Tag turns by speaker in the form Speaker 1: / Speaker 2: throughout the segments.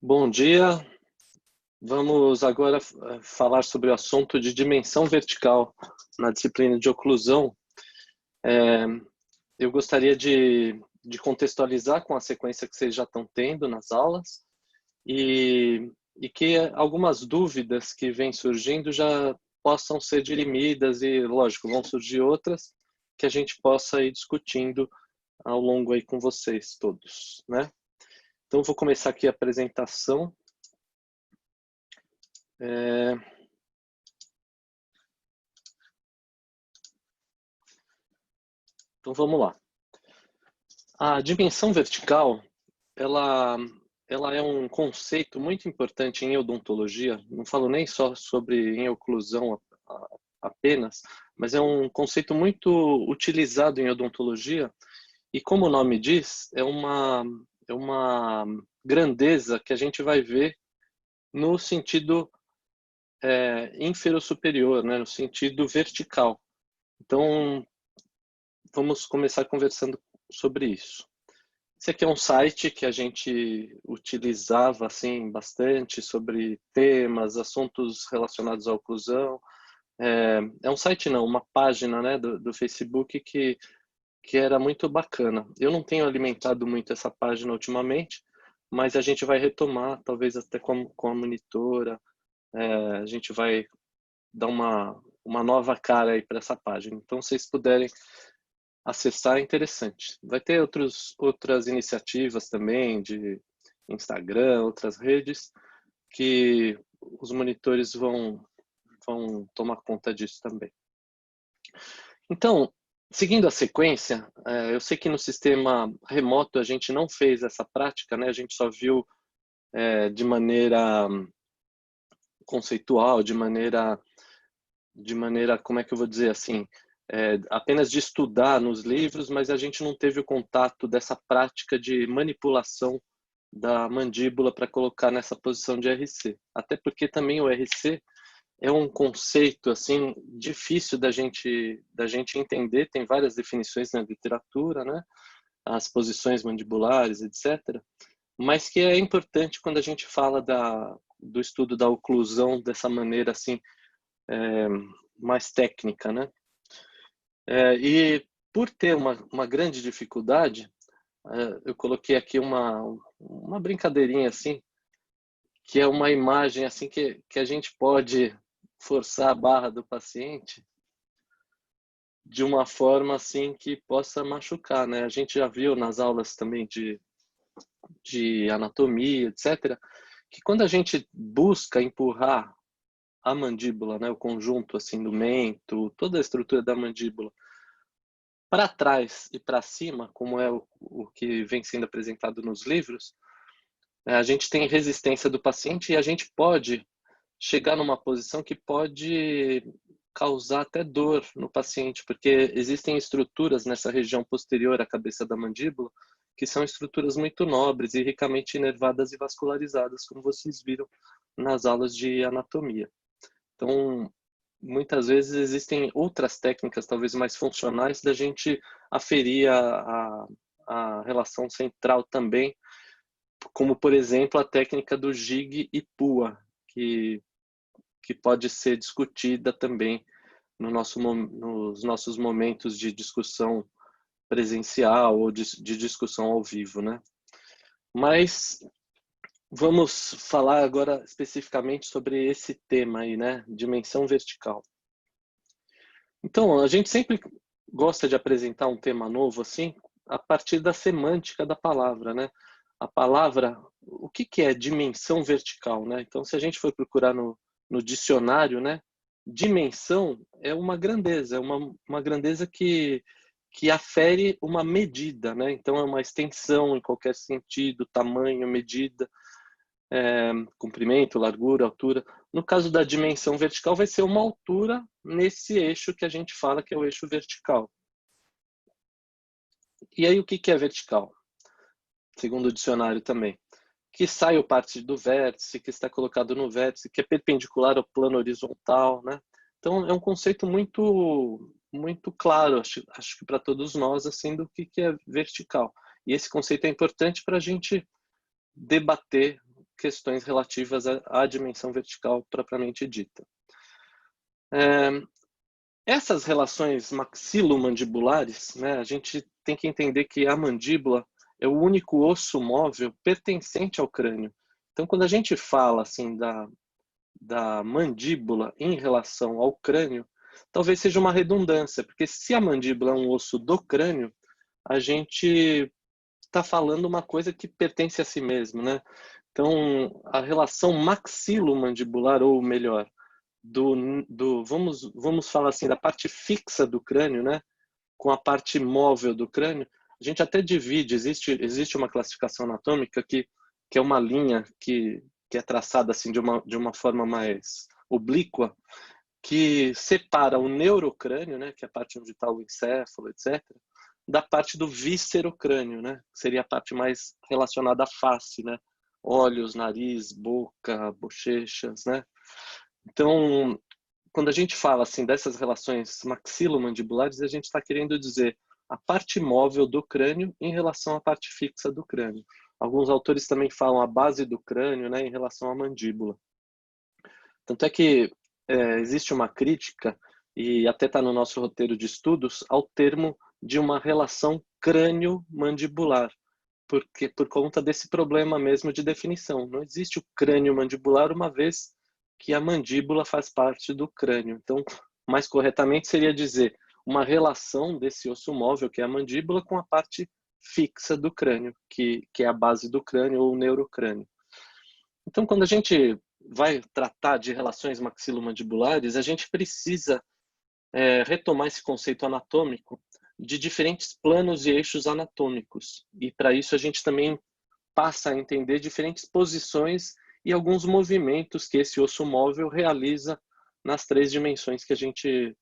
Speaker 1: Bom dia. Vamos agora falar sobre o assunto de dimensão vertical na disciplina de oclusão. É, eu gostaria de contextualizar com a sequência que vocês já estão tendo nas aulas e que algumas dúvidas que vêm surgindo já possam ser dirimidas e, lógico, vão surgir outras que a gente possa ir discutindo ao longo aí com vocês todos, né? Então, vou começar aqui a apresentação. Então, vamos lá. A dimensão vertical, ela é um conceito muito importante em odontologia. Não falo nem só sobre em oclusão apenas, mas é um conceito muito utilizado em odontologia. E como o nome diz, é uma grandeza que a gente vai ver no sentido inferior-superior, né? No sentido vertical. Então, vamos começar conversando sobre isso. Esse aqui é um site que a gente utilizava assim bastante sobre temas, assuntos relacionados à oclusão. É um site não, uma página, né, do Facebook que era muito bacana. Eu não tenho alimentado muito essa página ultimamente, mas a gente vai retomar, talvez até com a monitora. A gente vai dar uma nova cara aí para essa página. Então, se vocês puderem acessar, é interessante. Vai ter outras iniciativas também de Instagram, outras redes, que os monitores vão tomar conta disso também. Então, seguindo a sequência, eu sei que no sistema remoto a gente não fez essa prática, né? A gente só viu de maneira conceitual, de maneira, como é que eu vou dizer assim, apenas de estudar nos livros, mas a gente não teve o contato dessa prática de manipulação da mandíbula para colocar nessa posição de RC. Até porque também o RC é um conceito assim difícil da gente entender, tem várias definições na literatura, né? As posições mandibulares, etc. Mas que é importante quando a gente fala do estudo da oclusão dessa maneira assim mais técnica, né? E por ter uma grande dificuldade, eu coloquei aqui uma brincadeirinha assim, que é uma imagem assim que a gente pode forçar a barra do paciente de uma forma assim que possa machucar, né? A gente já viu nas aulas também de anatomia, etc., que quando a gente busca empurrar a mandíbula, né, o conjunto assim do mento, toda a estrutura da mandíbula para trás e para cima, como é o que vem sendo apresentado nos livros, a gente tem resistência do paciente e a gente pode chegar numa posição que pode causar até dor no paciente, porque existem estruturas nessa região posterior à cabeça da mandíbula que são estruturas muito nobres e ricamente inervadas e vascularizadas, como vocês viram nas aulas de anatomia. Então, muitas vezes existem outras técnicas, talvez mais funcionais, da gente aferir a relação central também, como, por exemplo, a técnica do jig e pua, que pode ser discutida também nos nossos momentos de discussão presencial ou de discussão ao vivo, né? Mas vamos falar agora especificamente sobre esse tema aí, né? Dimensão vertical. Então, a gente sempre gosta de apresentar um tema novo assim, a partir da semântica da palavra, né? A palavra, o que é dimensão vertical, né? Então, se a gente for procurar no dicionário, né? Dimensão é uma grandeza, é uma grandeza que afere uma medida, né? Então, é uma extensão em qualquer sentido, tamanho, medida, comprimento, largura, altura. No caso da dimensão vertical, vai ser uma altura nesse eixo que a gente fala que é o eixo vertical. E aí, o que é vertical? Segundo o dicionário também. Que sai ou parte do vértice, que está colocado no vértice, que é perpendicular ao plano horizontal, né? Então, é um conceito muito claro, acho que para todos nós, assim, do que é vertical. E esse conceito é importante para a gente debater questões relativas à dimensão vertical propriamente dita. Essas relações maxilomandibulares, né, a gente tem que entender que a mandíbula é o único osso móvel pertencente ao crânio. Então, quando a gente fala assim da mandíbula em relação ao crânio, talvez seja uma redundância, porque se a mandíbula é um osso do crânio, a gente está falando uma coisa que pertence a si mesmo, né? Então, a relação maxilomandibular, ou melhor, vamos falar assim, da parte fixa do crânio, né? Com a parte móvel do crânio, a gente até divide, existe uma classificação anatômica que é uma linha que é traçada assim de uma forma mais oblíqua, que separa o neurocrânio, né, que é a parte onde está o encéfalo, etc., da parte do viscerocrânio, né, que seria a parte mais relacionada à face, né, olhos, nariz, boca, bochechas, né. Então, quando a gente fala assim dessas relações maxilomandibulares, a gente está querendo dizer a parte móvel do crânio em relação à parte fixa do crânio. Alguns autores também falam a base do crânio, né, em relação à mandíbula. Tanto é que existe uma crítica, e até está no nosso roteiro de estudos, ao termo de uma relação crânio-mandibular, porque por conta desse problema mesmo de definição. Não existe o crânio mandibular, uma vez que a mandíbula faz parte do crânio. Então, mais corretamente seria dizer uma relação desse osso móvel, que é a mandíbula, com a parte fixa do crânio, que é a base do crânio ou o neurocrânio. Então, quando a gente vai tratar de relações maxilomandibulares, a gente precisa retomar esse conceito anatômico de diferentes planos e eixos anatômicos. E para isso a gente também passa a entender diferentes posições e alguns movimentos que esse osso móvel realiza nas 3 dimensões que a gente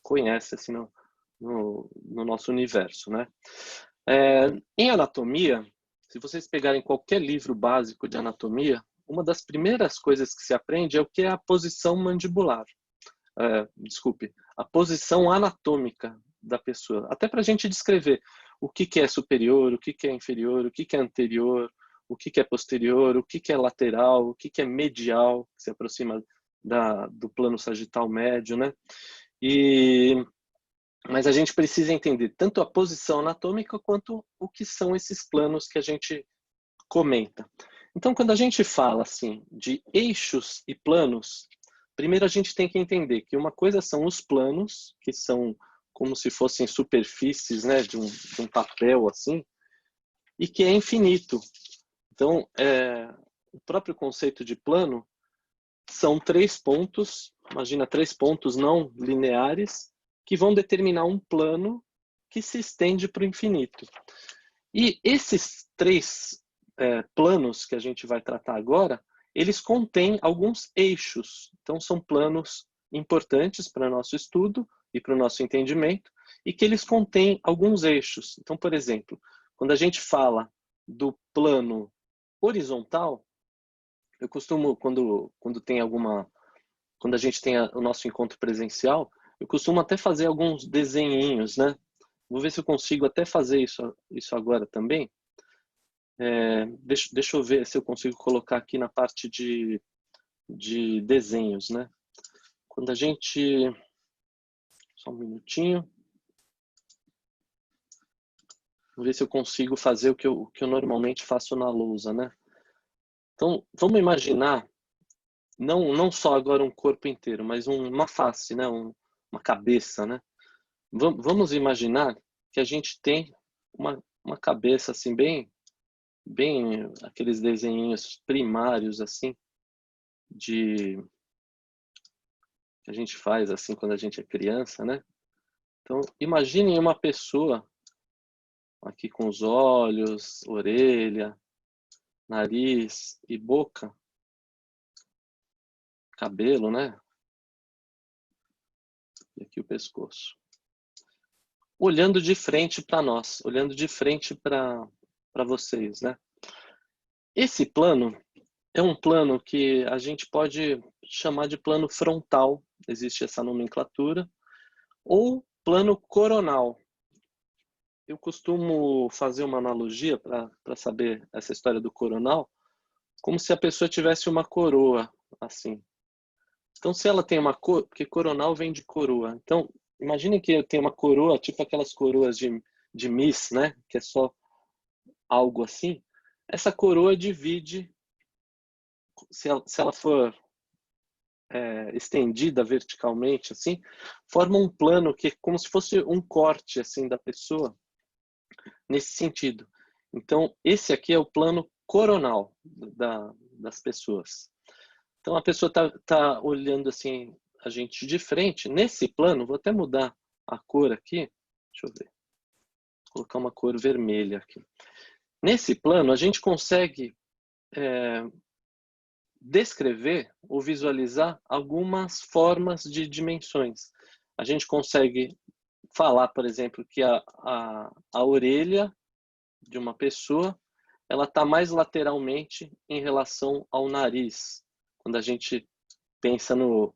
Speaker 1: conhece assim, no nosso universo, né? Em anatomia, se vocês pegarem qualquer livro básico de anatomia, uma das primeiras coisas que se aprende é o que é a posição mandibular. A posição anatômica da pessoa. Até para a gente descrever o que é superior, o que é inferior, o que é anterior, o que é posterior, o que é lateral, o que é medial, que se aproxima do plano sagital médio, né? Mas a gente precisa entender tanto a posição anatômica quanto o que são esses planos que a gente comenta. Então, quando a gente fala assim de eixos e planos, primeiro a gente tem que entender que uma coisa são os planos, que são como se fossem superfícies, né, de um papel assim, e que é infinito. Então, o próprio conceito de plano são 3 pontos, imagina 3 pontos não lineares, que vão determinar um plano que se estende para o infinito. E esses 3 planos que a gente vai tratar agora, eles contêm alguns eixos. Então, são planos importantes para o nosso estudo e para o nosso entendimento, e que eles contêm alguns eixos. Então, por exemplo, quando a gente fala do plano horizontal, eu costumo, quando a gente tem o nosso encontro presencial, eu costumo até fazer alguns desenhinhos, né? Vou ver se eu consigo até fazer isso agora também. Deixa eu ver se eu consigo colocar aqui na parte de desenhos, né? Quando a gente... Só um minutinho. Vou ver se eu consigo fazer o que eu normalmente faço na lousa, né? Então, vamos imaginar, não só agora um corpo inteiro, mas uma face, né? Uma cabeça, né? Vamos imaginar que a gente tem uma cabeça assim bem aqueles desenhinhos primários assim que a gente faz assim quando a gente é criança, né? Então, imaginem uma pessoa aqui com os olhos, orelha, nariz e boca, cabelo, né? E aqui o pescoço. Olhando de frente para nós, olhando de frente para vocês, né? Esse plano é um plano que a gente pode chamar de plano frontal, existe essa nomenclatura, ou plano coronal. Eu costumo fazer uma analogia para saber essa história do coronal, como se a pessoa tivesse uma coroa, assim. Então, se ela tem uma cor, porque coronal vem de coroa. Então, imagine que eu tenho uma coroa, tipo aquelas coroas de Miss, né? Que é só algo assim. Essa coroa divide, se ela for estendida verticalmente, assim, forma um plano que é como se fosse um corte, assim, da pessoa, nesse sentido. Então, esse aqui é o plano coronal das pessoas. Então, a pessoa tá olhando assim a gente de frente. Nesse plano, vou até mudar a cor aqui. Deixa eu ver. Vou colocar uma cor vermelha aqui. Nesse plano, a gente consegue descrever ou visualizar algumas formas de dimensões. A gente consegue falar, por exemplo, que a orelha de uma pessoa ela está mais lateralmente em relação ao nariz. Quando a gente pensa no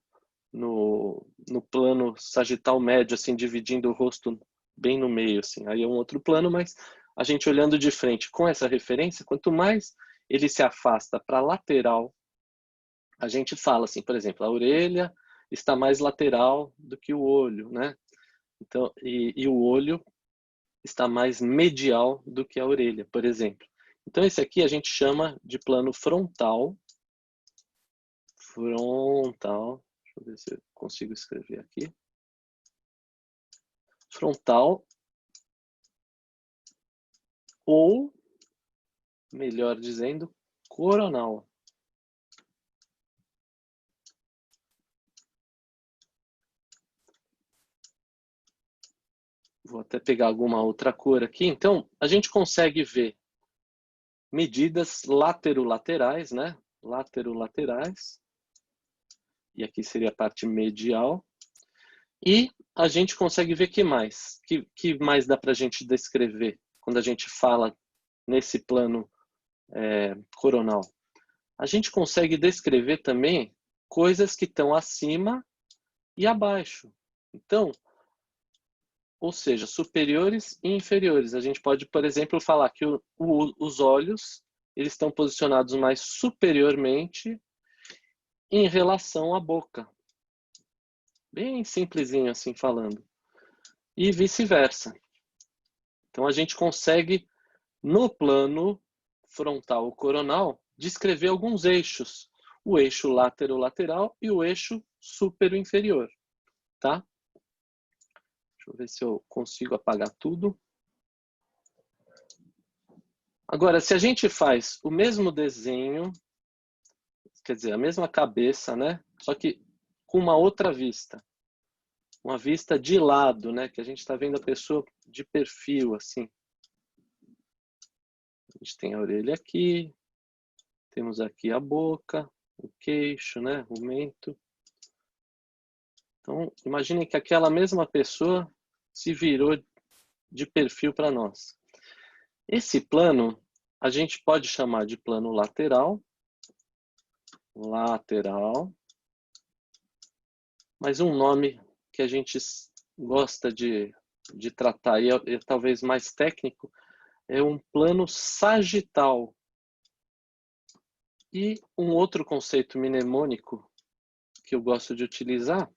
Speaker 1: plano sagital médio, assim, dividindo o rosto bem no meio, assim. Aí é um outro plano, mas a gente olhando de frente com essa referência, quanto mais ele se afasta para a lateral, a gente fala assim, por exemplo, a orelha está mais lateral do que o olho, né? Então, e o olho está mais medial do que a orelha, por exemplo. Então, esse aqui a gente chama de plano frontal. Frontal. Deixa eu ver se eu consigo escrever aqui. Frontal. Ou, melhor dizendo, coronal. Vou até pegar alguma outra cor aqui. Então, a gente consegue ver medidas laterolaterais, né? Laterolaterais. E aqui seria a parte medial. E a gente consegue ver que mais? Que mais dá para a gente descrever quando a gente fala nesse plano coronal? A gente consegue descrever também coisas que estão acima e abaixo. Então, ou seja, superiores e inferiores. A gente pode, por exemplo, falar que os olhos eles estão posicionados mais superiormente em relação à boca. Bem simplesinho assim falando. E vice-versa. Então a gente consegue, no plano frontal ou coronal, descrever alguns eixos. O eixo lateral e o eixo superior-inferior. Tá? Deixa eu ver se eu consigo apagar tudo. Agora, se a gente faz o mesmo desenho, quer dizer, a mesma cabeça, né? Só que com uma outra vista. Uma vista de lado, né? Que a gente está vendo a pessoa de perfil, assim. A gente tem a orelha aqui, temos aqui a boca, o queixo, né? O mento. Então, imaginem que aquela mesma pessoa se virou de perfil para nós. Esse plano, a gente pode chamar de plano lateral. Lateral. Mas um nome que a gente gosta de tratar e é talvez mais técnico é um plano sagital. E um outro conceito mnemônico que eu gosto de utilizar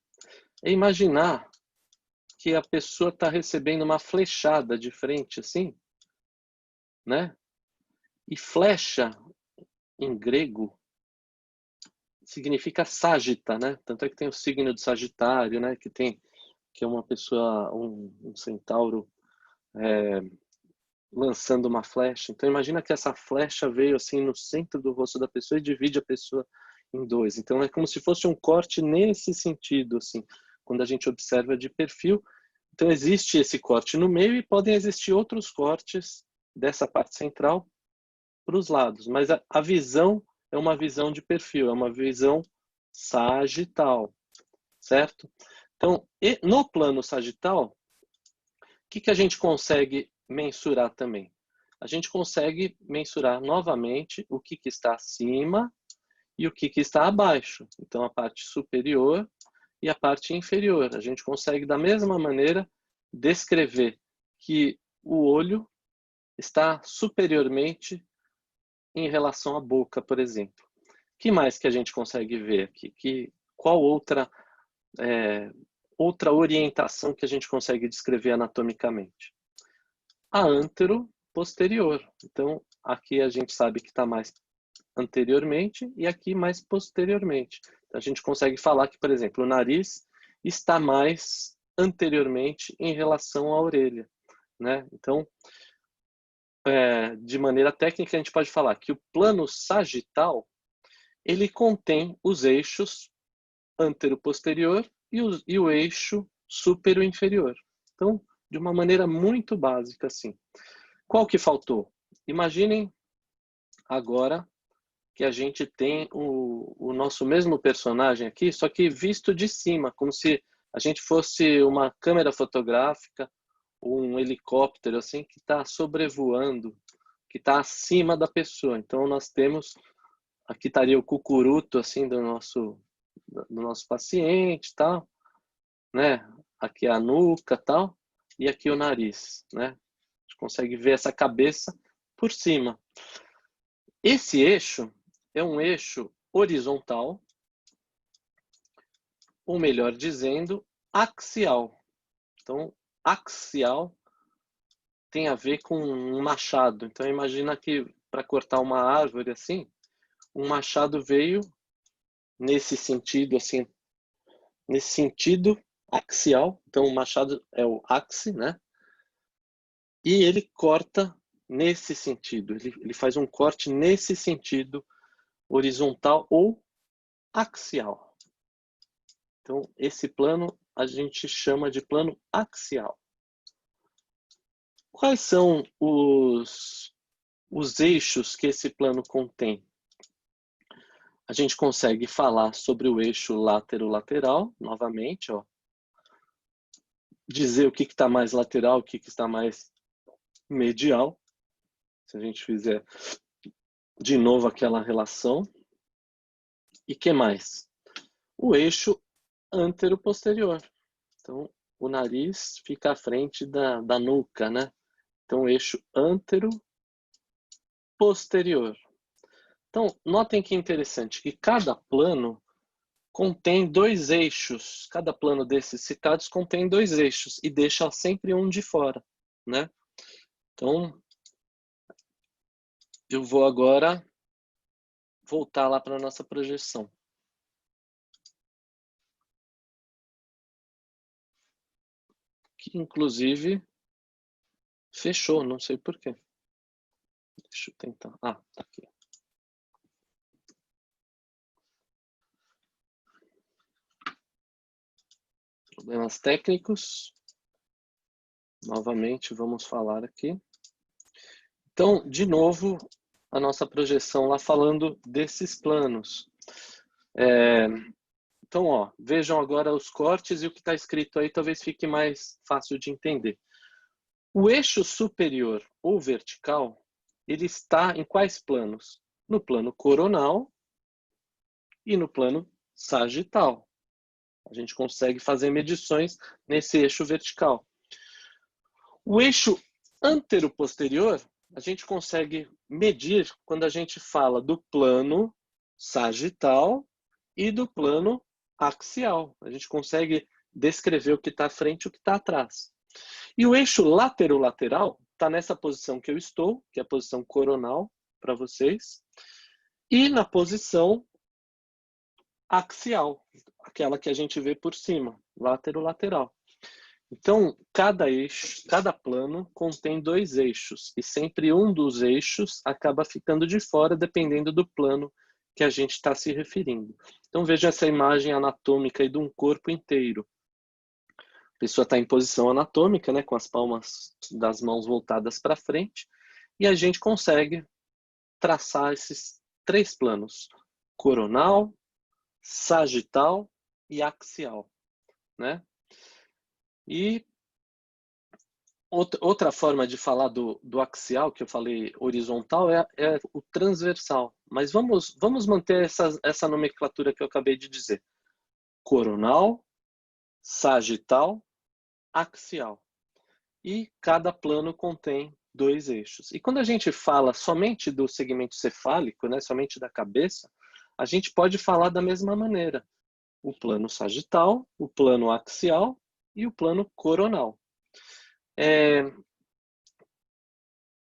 Speaker 1: é imaginar que a pessoa está recebendo uma flechada de frente, assim, né? E flecha, em grego, significa sagita, né? Tanto é que tem o signo de Sagitário, né? Que é uma pessoa, um centauro lançando uma flecha. Então imagina que essa flecha veio assim no centro do rosto da pessoa e divide a pessoa em dois. Então é como se fosse um corte nesse sentido, assim, quando a gente observa de perfil. Então existe esse corte no meio e podem existir outros cortes dessa parte central para os lados, mas a visão é uma visão de perfil, é uma visão sagital, certo? Então, no plano sagital, o que a gente consegue mensurar também? A gente consegue mensurar novamente o que está acima e o que está abaixo. Então, a parte superior e a parte inferior. A gente consegue, da mesma maneira, descrever que o olho está superiormente em relação à boca, por exemplo. O que mais que a gente consegue ver aqui? Qual outra orientação que a gente consegue descrever anatomicamente? A antero-posterior. Então, aqui a gente sabe que está mais anteriormente e aqui mais posteriormente. Então, a gente consegue falar que, por exemplo, o nariz está mais anteriormente em relação à orelha, né? Então, de maneira técnica, a gente pode falar que o plano sagital ele contém os eixos antero-posterior e o eixo supero-inferior. Então, de uma maneira muito básica, assim. Qual que faltou? Imaginem agora que a gente tem o nosso mesmo personagem aqui, só que visto de cima, como se a gente fosse uma câmera fotográfica ou um helicóptero assim que está sobrevoando, que está acima da pessoa. Então nós temos, aqui estaria o cucuruto assim do nosso paciente, tal, né? Aqui a nuca, tal, e aqui o nariz, né? A gente consegue ver essa cabeça por cima. Esse eixo é um eixo horizontal, ou melhor dizendo, axial. Então, axial tem a ver com um machado. Então, imagina que para cortar uma árvore assim, um machado veio nesse sentido, assim, nesse sentido axial. Então, o machado é o axe, né? E ele corta nesse sentido. Ele faz um corte nesse sentido horizontal ou axial. Então, esse plano a gente chama de plano axial. Quais são os eixos que esse plano contém? A gente consegue falar sobre o eixo látero-lateral, novamente, ó. Dizer o que está mais lateral, o que está mais medial. Se a gente fizer de novo aquela relação. E que mais? O eixo antero-posterior. Então, o nariz fica à frente da nuca, né? Então, o eixo antero-posterior. Então, notem que interessante que cada plano contém dois eixos. Cada plano desses citados contém dois eixos e deixa sempre um de fora, né? Então, eu vou agora voltar lá para a nossa projeção. Que, inclusive, fechou, não sei por quê. Deixa eu tentar. Ah, tá aqui. Problemas técnicos. Novamente, vamos falar aqui. Então, de novo, a nossa projeção lá falando desses planos. Então, ó, vejam agora os cortes e o que está escrito aí talvez fique mais fácil de entender. O eixo superior ou vertical, ele está em quais planos? No plano coronal e no plano sagital. A gente consegue fazer medições nesse eixo vertical. O eixo antero-posterior, a gente consegue medir quando a gente fala do plano sagital e do plano axial. A gente consegue descrever o que está à frente e o que está atrás. E o eixo látero-lateral está nessa posição que eu estou, que é a posição coronal para vocês, e na posição axial, aquela que a gente vê por cima, látero-lateral. Então, cada eixo, cada plano contém dois eixos, e sempre um dos eixos acaba ficando de fora, dependendo do plano que a gente está se referindo. Então, veja essa imagem anatômica aí de um corpo inteiro. A pessoa está em posição anatômica, né, com as palmas das mãos voltadas para frente, e a gente consegue traçar esses três planos: coronal, sagital e axial, né? E outra forma de falar do axial, que eu falei horizontal, é o transversal. Mas vamos manter essa nomenclatura que eu acabei de dizer. Coronal, sagital, axial. E cada plano contém dois eixos. E quando a gente fala somente do segmento cefálico, né, somente da cabeça, a gente pode falar da mesma maneira. O plano sagital, o plano axial e o plano coronal.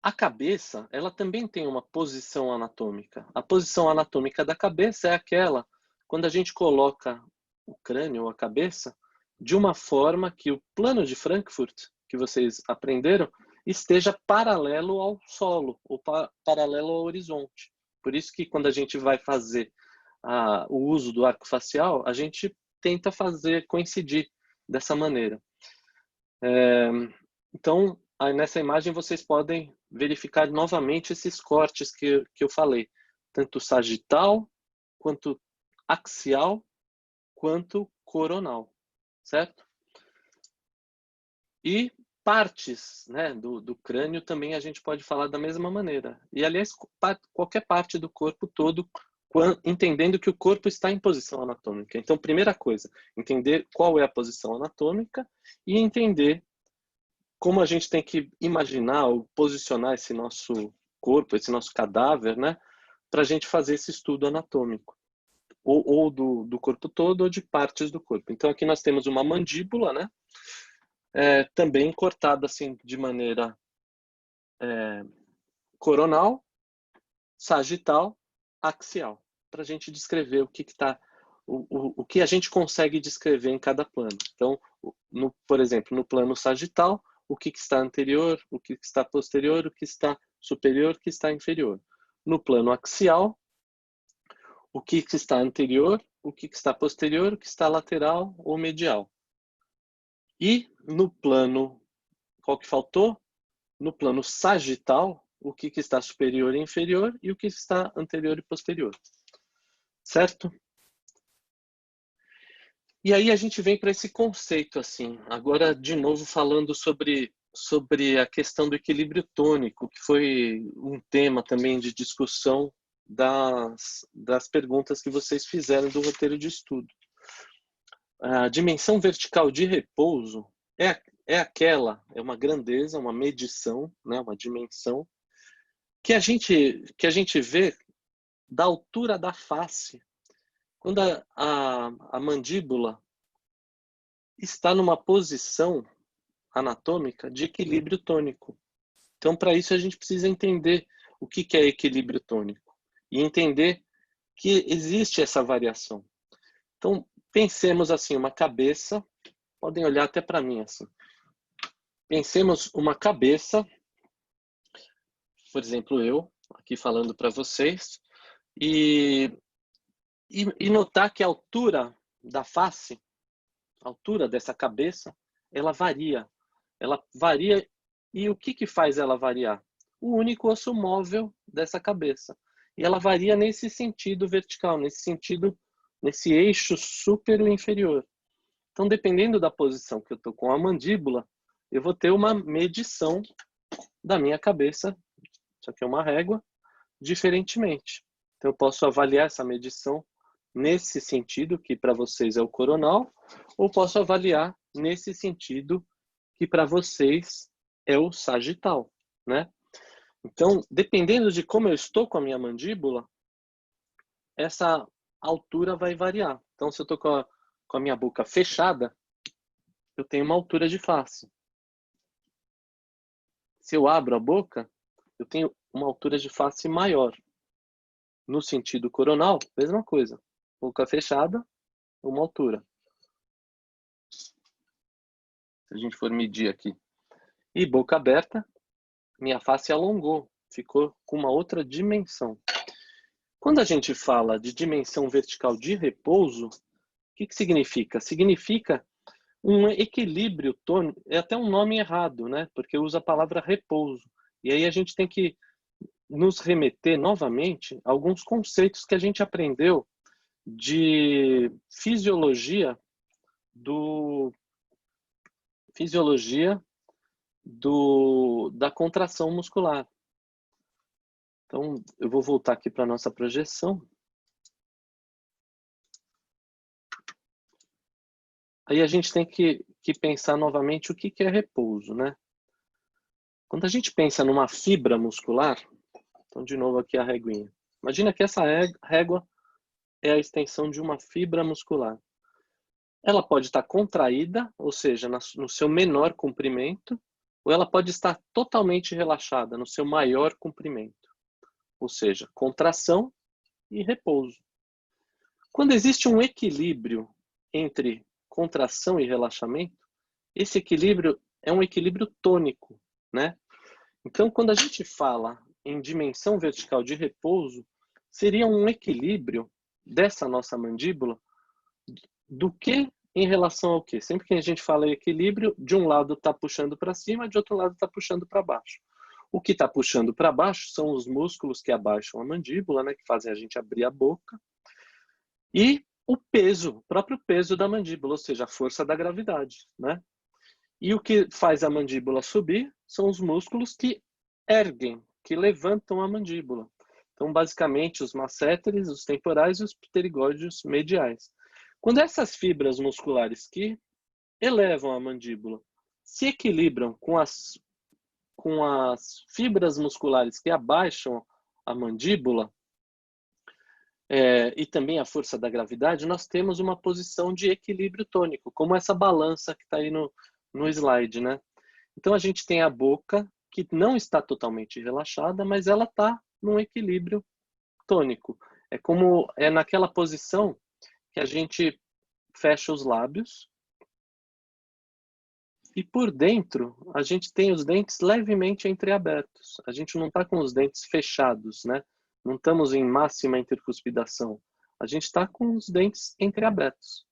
Speaker 1: A cabeça, ela também tem uma posição anatômica. A posição anatômica da cabeça é aquela quando a gente coloca o crânio ou a cabeça de uma forma que o plano de Frankfurt, que vocês aprenderam, esteja paralelo ao solo, ou paralelo ao horizonte. Por isso que quando a gente vai fazer o uso do arco facial, a gente tenta fazer coincidir dessa maneira. Então, nessa imagem vocês podem verificar novamente esses cortes que eu falei, tanto sagital, quanto axial, quanto coronal, certo? E partes, né, do crânio também a gente pode falar da mesma maneira. E, aliás, qualquer parte do corpo todo, entendendo que o corpo está em posição anatômica. Então, primeira coisa, entender qual é a posição anatômica e entender como a gente tem que imaginar ou posicionar esse nosso corpo, esse nosso cadáver, né, para a gente fazer esse estudo anatômico, ou do corpo todo ou de partes do corpo. Então aqui nós temos uma mandíbula, né, também cortada assim de maneira coronal, sagital, axial, para a gente descrever o que está, o que a gente consegue descrever em cada plano. Então, por exemplo, no plano sagital, o que está anterior, o que está posterior, o que está superior, o que está inferior. No plano axial, o que está anterior, o que está posterior, o que está lateral ou medial. E no plano, qual que faltou? No plano sagital, o que está superior e inferior e o que está anterior e posterior. Certo? E aí a gente vem para esse conceito, assim, agora de novo falando sobre a questão do equilíbrio tônico, que foi um tema também de discussão das perguntas que vocês fizeram do roteiro de estudo. A dimensão vertical de repouso é uma grandeza, uma medição, né, uma dimensão, que a gente vê da altura da face. Quando a mandíbula está numa posição anatômica de equilíbrio tônico. Então, para isso, a gente precisa entender o que é equilíbrio tônico e entender que existe essa variação. Então, pensemos assim, uma cabeça, podem olhar até para mim assim. Pensemos uma cabeça, por exemplo, eu, aqui falando para vocês, e notar que a altura da face, a altura dessa cabeça, ela varia. Ela varia, e o que faz ela variar? O único osso móvel dessa cabeça. E ela varia nesse sentido vertical, nesse sentido, nesse eixo superior e inferior. Então, dependendo da posição que eu estou com a mandíbula, eu vou ter uma medição da minha cabeça, isso aqui é uma régua, diferentemente. Então, eu posso avaliar essa medição nesse sentido, que para vocês é o coronal, ou posso avaliar nesse sentido, que para vocês é o sagital, né? Então, dependendo de como eu estou com a minha mandíbula, essa altura vai variar. Então, se eu estou com a minha boca fechada, eu tenho uma altura de face. Se eu abro a boca, eu tenho uma altura de face maior. No sentido coronal, mesma coisa. Boca fechada, uma altura. Se a gente for medir aqui. E boca aberta, minha face alongou, ficou com uma outra dimensão. Quando a gente fala de dimensão vertical de repouso, o que significa? Significa um equilíbrio tônico, é até um nome errado, né? Porque usa a palavra repouso. E aí a gente tem que nos remeter novamente a alguns conceitos que a gente aprendeu de da contração muscular. Então, eu vou voltar aqui para a nossa projeção. Aí a gente tem que pensar novamente o que é repouso, né? Quando a gente pensa numa fibra muscular, então de novo aqui a reguinha. Imagina que essa régua é a extensão de uma fibra muscular. Ela pode estar contraída, ou seja, no seu menor comprimento, ou ela pode estar totalmente relaxada, no seu maior comprimento, ou seja, contração e repouso. Quando existe um equilíbrio entre contração e relaxamento, esse equilíbrio é um equilíbrio tônico, né? Então, quando a gente fala em dimensão vertical de repouso, seria um equilíbrio dessa nossa mandíbula do que em relação ao que? Sempre que a gente fala em equilíbrio, de um lado está puxando para cima, de outro lado está puxando para baixo. O que está puxando para baixo são os músculos que abaixam a mandíbula, né, que fazem a gente abrir a boca, e o peso, o próprio peso da mandíbula, ou seja, a força da gravidade, né? E o que faz a mandíbula subir são os músculos que erguem, que levantam a mandíbula. Então, basicamente, os masséteres, os temporais e os pterigóideos mediais. Quando essas fibras musculares que elevam a mandíbula se equilibram com as fibras musculares que abaixam a mandíbula, e também a força da gravidade, nós temos uma posição de equilíbrio tônico, como essa balança que está aí no slide, né? Então a gente tem a boca que não está totalmente relaxada, mas ela está num equilíbrio tônico. É como naquela posição que a gente fecha os lábios e por dentro a gente tem os dentes levemente entreabertos. A gente não está com os dentes fechados, né? Não estamos em máxima intercuspidação. A gente está com os dentes entreabertos.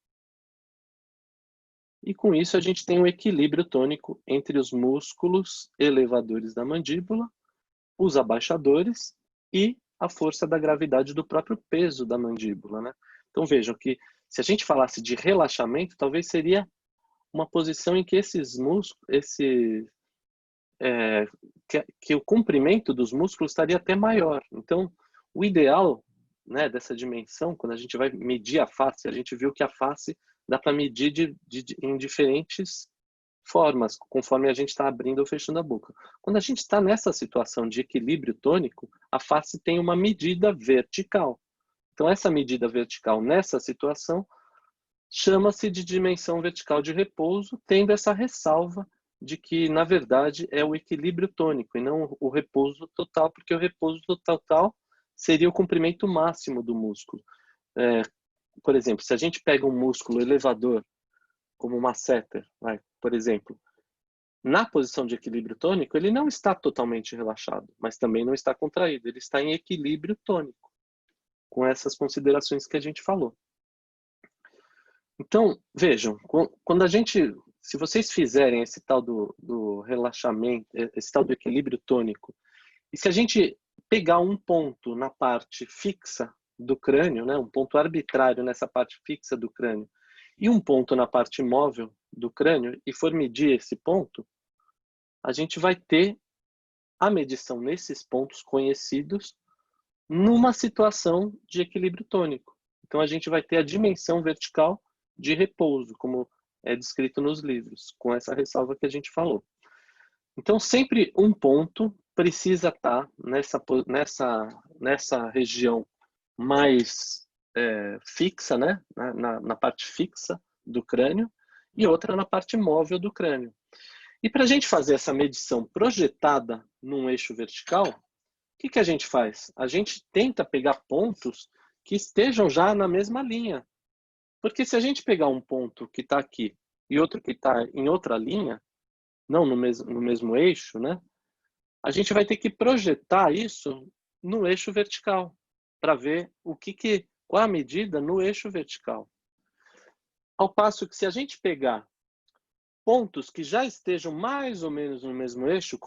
Speaker 1: E com isso a gente tem um equilíbrio tônico entre os músculos elevadores da mandíbula, os abaixadores e a força da gravidade do próprio peso da mandíbula, né? Então vejam que se a gente falasse de relaxamento, talvez seria uma posição em que esses músculos, que o comprimento dos músculos estaria até maior. Então, o ideal, né, dessa dimensão, quando a gente vai medir a face, a gente viu que a face dá para medir em diferentes formas, conforme a gente está abrindo ou fechando a boca. Quando a gente está nessa situação de equilíbrio tônico, a face tem uma medida vertical. Então, essa medida vertical nessa situação chama-se de dimensão vertical de repouso, tendo essa ressalva de que, na verdade, é o equilíbrio tônico e não o repouso total, porque o repouso total seria o comprimento máximo do músculo. Por exemplo, se a gente pega um músculo elevador, como o masseter, por exemplo, na posição de equilíbrio tônico, ele não está totalmente relaxado, mas também não está contraído, ele está em equilíbrio tônico, com essas considerações que a gente falou. Então, vejam, quando a gente, se vocês fizerem esse tal do relaxamento, esse tal do equilíbrio tônico, e se a gente pegar um ponto na parte fixa do crânio, né, um ponto arbitrário nessa parte fixa do crânio, e um ponto na parte móvel do crânio, e for medir esse ponto, a gente vai ter a medição nesses pontos conhecidos numa situação de equilíbrio tônico. Então, a gente vai ter a dimensão vertical de repouso, como é descrito nos livros, com essa ressalva que a gente falou. Então, sempre um ponto precisa estar nessa região mais fixa, né? na parte fixa do crânio, e outra na parte móvel do crânio. E para a gente fazer essa medição projetada num eixo vertical, o que a gente faz? A gente tenta pegar pontos que estejam já na mesma linha. Porque se a gente pegar um ponto que está aqui e outro que está em outra linha, não no mesmo eixo, né? A gente vai ter que projetar isso no eixo vertical para ver qual a medida no eixo vertical. Ao passo que se a gente pegar pontos que já estejam mais ou menos no mesmo eixo,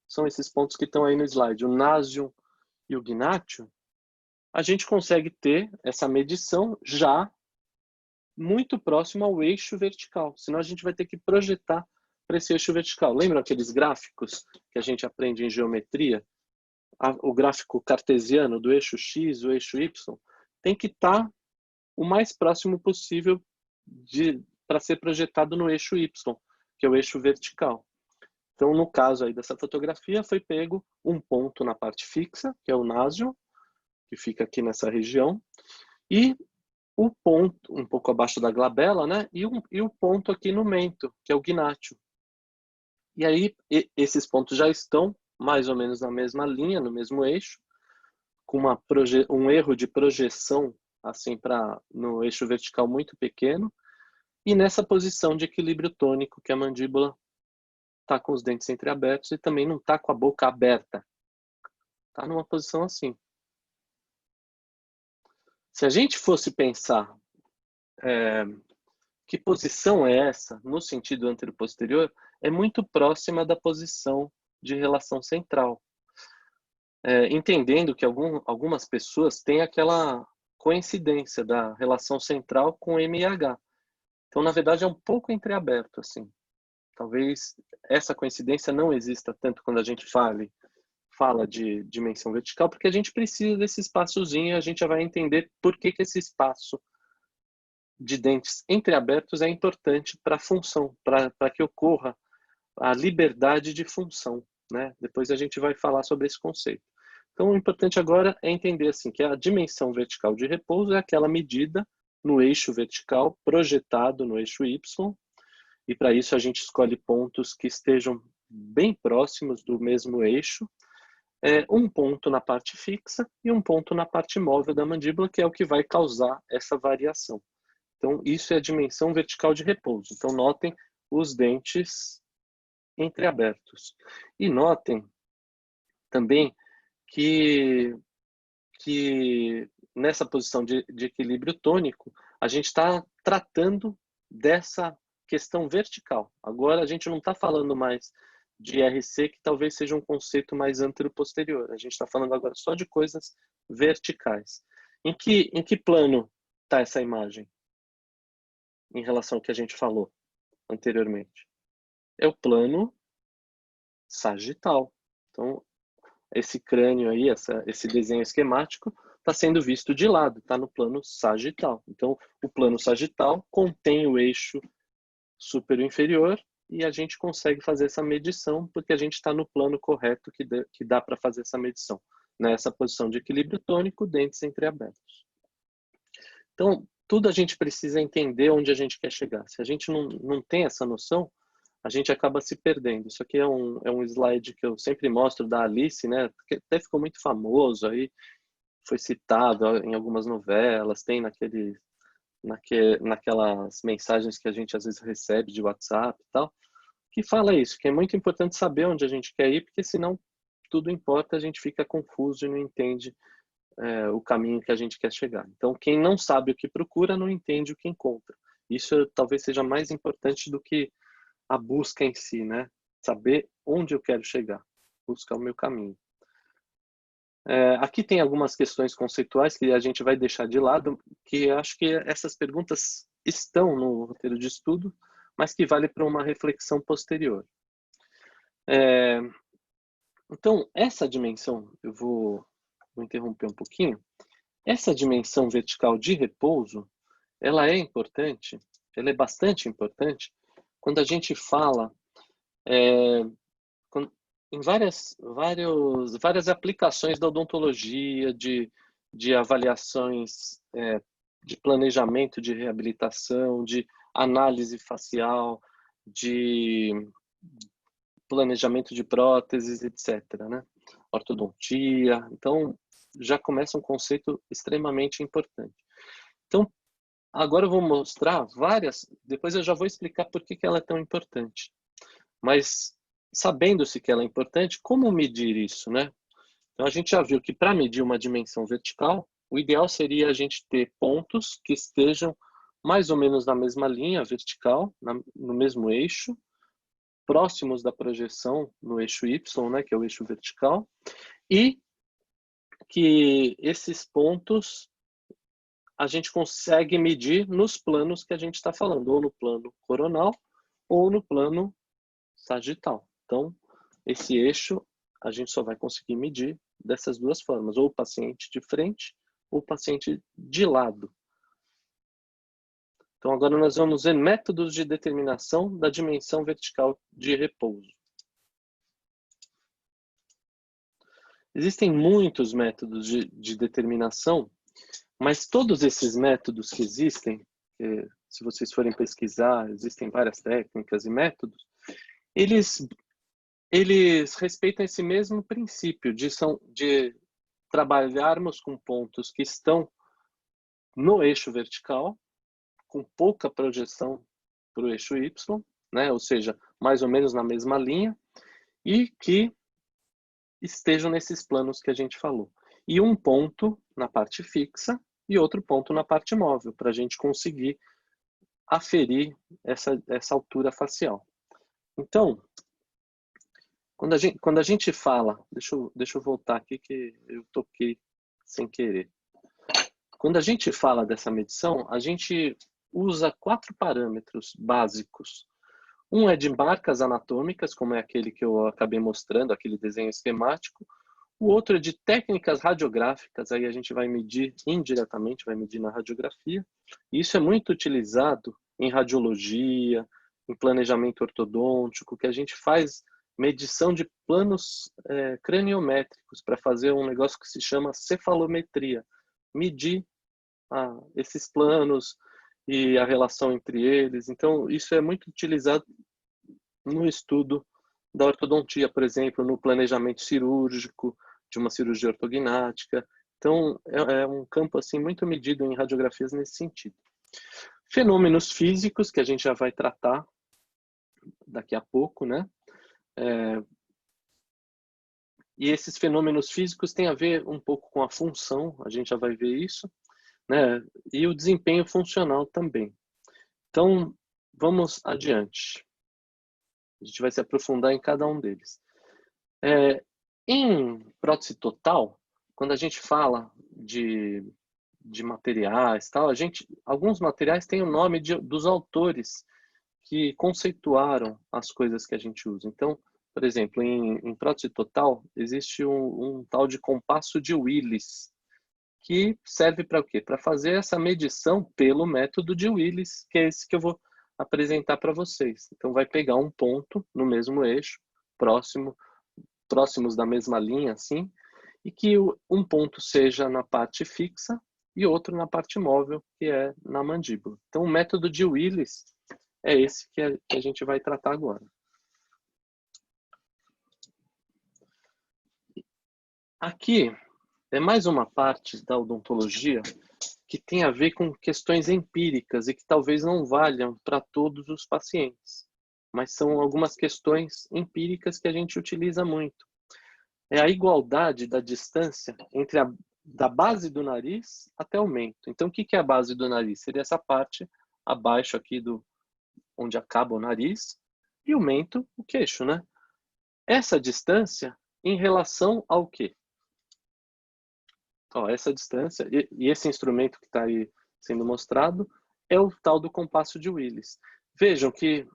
Speaker 1: são esses pontos que estão aí no slide, o násium e o gnátio, a gente consegue ter essa medição já muito próximo ao eixo vertical. Senão a gente vai ter que projetar para esse eixo vertical. Lembram aqueles gráficos que a gente aprende em geometria? O gráfico cartesiano do eixo X, o eixo Y, tem que estar o mais próximo possível para ser projetado no eixo Y, que é o eixo vertical. Então, no caso aí dessa fotografia, foi pego um ponto na parte fixa, que é o nasio, que fica aqui nessa região, e o ponto, um pouco abaixo da glabela, né? E o ponto aqui no mento, que é o gnátio. E aí, esses pontos já estão mais ou menos na mesma linha, no mesmo eixo, com um erro de projeção assim no eixo vertical muito pequeno, e nessa posição de equilíbrio tônico, que a mandíbula está com os dentes entreabertos e também não está com a boca aberta. Está numa posição assim. Se a gente fosse pensar que posição é essa, no sentido anteroposterior, é muito próxima da posição de relação central. Entendendo que algumas pessoas têm aquela coincidência da relação central com MIH. Então, na verdade, é um pouco entreaberto, assim. Talvez essa coincidência não exista tanto quando a gente fala de dimensão vertical, porque a gente precisa desse espaçozinho e a gente já vai entender por que esse espaço de dentes entreabertos é importante para a função, para que ocorra a liberdade de função, né? Depois a gente vai falar sobre esse conceito. Então, o importante agora é entender assim que a dimensão vertical de repouso é aquela medida no eixo vertical projetado no eixo Y, e para isso a gente escolhe pontos que estejam bem próximos do mesmo eixo, um ponto na parte fixa e um ponto na parte móvel da mandíbula, que é o que vai causar essa variação. Então, isso é a dimensão vertical de repouso. Então, notem os dentes entreabertos. E notem também que nessa posição de equilíbrio tônico, a gente está tratando dessa questão vertical. Agora, a gente não está falando mais de RC, que talvez seja um conceito mais anteroposterior. A gente está falando agora só de coisas verticais. Em que plano está essa imagem em relação ao que a gente falou anteriormente? É o plano sagital. Então, esse crânio aí, esse desenho esquemático, está sendo visto de lado, está no plano sagital. Então, o plano sagital contém o eixo superior inferior e a gente consegue fazer essa medição porque a gente está no plano correto que dá para fazer essa medição. Nessa posição de equilíbrio tônico, dentes entreabertos. Então, tudo a gente precisa entender onde a gente quer chegar. Se a gente não tem essa noção, a gente acaba se perdendo. Isso aqui é um slide que eu sempre mostro da Alice, né? Que até ficou muito famoso aí, foi citado em algumas novelas, tem naquelas mensagens que a gente às vezes recebe de WhatsApp e tal, que fala isso, que é muito importante saber onde a gente quer ir, porque senão tudo importa, a gente fica confuso e não entende o caminho que a gente quer chegar. Então, quem não sabe o que procura, não entende o que encontra. Isso talvez seja mais importante do que a busca em si, né? Saber onde eu quero chegar, buscar o meu caminho. Aqui tem algumas questões conceituais que a gente vai deixar de lado, que acho que essas perguntas estão no roteiro de estudo, mas que vale para uma reflexão posterior. Então, essa dimensão, eu vou interromper um pouquinho, essa dimensão vertical de repouso, ela é importante, ela é bastante importante, quando a gente fala em várias aplicações da odontologia, de avaliações de planejamento de reabilitação, de análise facial, de planejamento de próteses, etc., né? Ortodontia. Então, já começa um conceito extremamente importante. Então, agora eu vou mostrar depois eu já vou explicar por que ela é tão importante. Mas, sabendo-se que ela é importante, como medir isso, né? Então, a gente já viu que para medir uma dimensão vertical, o ideal seria a gente ter pontos que estejam mais ou menos na mesma linha vertical, no mesmo eixo, próximos da projeção no eixo Y, né, que é o eixo vertical, e que esses pontos a gente consegue medir nos planos que a gente está falando, ou no plano coronal ou no plano sagital. Então, esse eixo a gente só vai conseguir medir dessas duas formas, ou o paciente de frente ou o paciente de lado. Então, agora nós vamos ver métodos de determinação da dimensão vertical de repouso. Existem muitos métodos de determinação, mas todos esses métodos que existem, se vocês forem pesquisar, existem várias técnicas e métodos, eles respeitam esse mesmo princípio de trabalharmos com pontos que estão no eixo vertical, com pouca projeção para o eixo Y, né? Ou seja, mais ou menos na mesma linha, e que estejam nesses planos que a gente falou. E um ponto na parte fixa e outro ponto na parte móvel, para a gente conseguir aferir essa altura facial. Então, quando a gente fala, deixa eu voltar aqui que eu toquei sem querer. Quando a gente fala dessa medição, a gente usa 4 parâmetros básicos. Um é de marcas anatômicas, como é aquele que eu acabei mostrando, aquele desenho esquemático. O outro é de técnicas radiográficas, aí a gente vai medir indiretamente, vai medir na radiografia. E isso é muito utilizado em radiologia, em planejamento ortodôntico, que a gente faz medição de planos craniométricos para fazer um negócio que se chama cefalometria. Medir esses planos e a relação entre eles. Então, isso é muito utilizado no estudo da ortodontia, por exemplo, no planejamento cirúrgico, de uma cirurgia ortognática. Então, é um campo assim muito medido em radiografias nesse sentido. Fenômenos físicos, que a gente já vai tratar daqui a pouco, né? E esses fenômenos físicos têm a ver um pouco com a função, a gente já vai ver isso, né? E o desempenho funcional também. Então, vamos adiante. A gente vai se aprofundar em cada um deles. Em prótese total, quando a gente fala de materiais, tal, alguns materiais têm o nome dos autores que conceituaram as coisas que a gente usa. Então, por exemplo, em prótese total, existe um tal de compasso de Willis, que serve para o quê? Para fazer essa medição pelo método de Willis, que é esse que eu vou apresentar para vocês. Então, vai pegar um ponto no mesmo eixo, próximos da mesma linha, assim, e que um ponto seja na parte fixa e outro na parte móvel, que é na mandíbula. Então, o método de Willis é esse que a gente vai tratar agora. Aqui é mais uma parte da odontologia que tem a ver com questões empíricas e que talvez não valham para todos os pacientes, mas são algumas questões empíricas que a gente utiliza muito. É a igualdade da distância entre da base do nariz até o mento. Então, o que é a base do nariz? Seria essa parte abaixo aqui onde acaba o nariz, e o mento, o queixo, né? Essa distância em relação ao quê? Ó, essa distância, e esse instrumento que está aí sendo mostrado, é o tal do compasso de Willis. Vejam que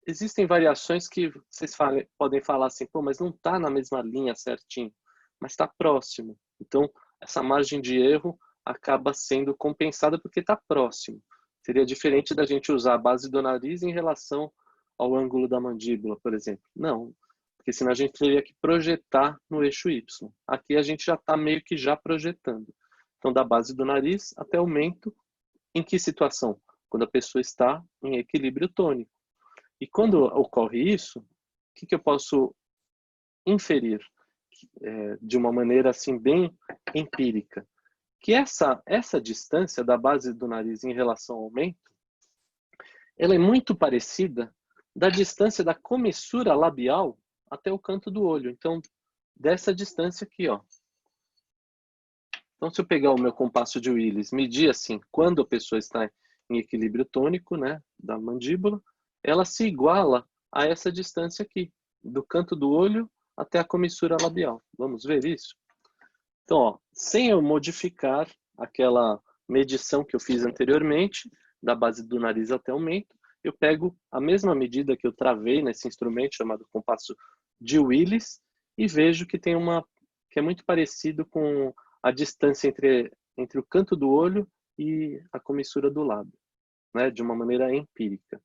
Speaker 1: existem variações que vocês podem falar assim, pô, mas não está na mesma linha certinho, mas está próximo. Então, essa margem de erro acaba sendo compensada porque está próximo. Seria diferente da gente usar a base do nariz em relação ao ângulo da mandíbula, por exemplo. Não, porque senão a gente teria que projetar no eixo Y. Aqui a gente já está meio que já projetando. Então, da base do nariz até o mento, em que situação? Quando a pessoa está em equilíbrio tônico. E quando ocorre isso, o que eu posso inferir de uma maneira assim bem empírica? Que essa distância da base do nariz em relação ao mento, ela é muito parecida da distância da comissura labial até o canto do olho. Então, dessa distância aqui, ó. Então, se eu pegar o meu compasso de Willis, medir assim, quando a pessoa está em equilíbrio tônico, né, da mandíbula, ela se iguala a essa distância aqui, do canto do olho até a comissura labial. Vamos ver isso? Então, ó, sem eu modificar aquela medição que eu fiz anteriormente, da base do nariz até o mento, eu pego a mesma medida que eu travei nesse instrumento chamado compasso de Willis e vejo que que é muito parecido com a distância entre o canto do olho e a comissura do lábio, né, de uma maneira empírica.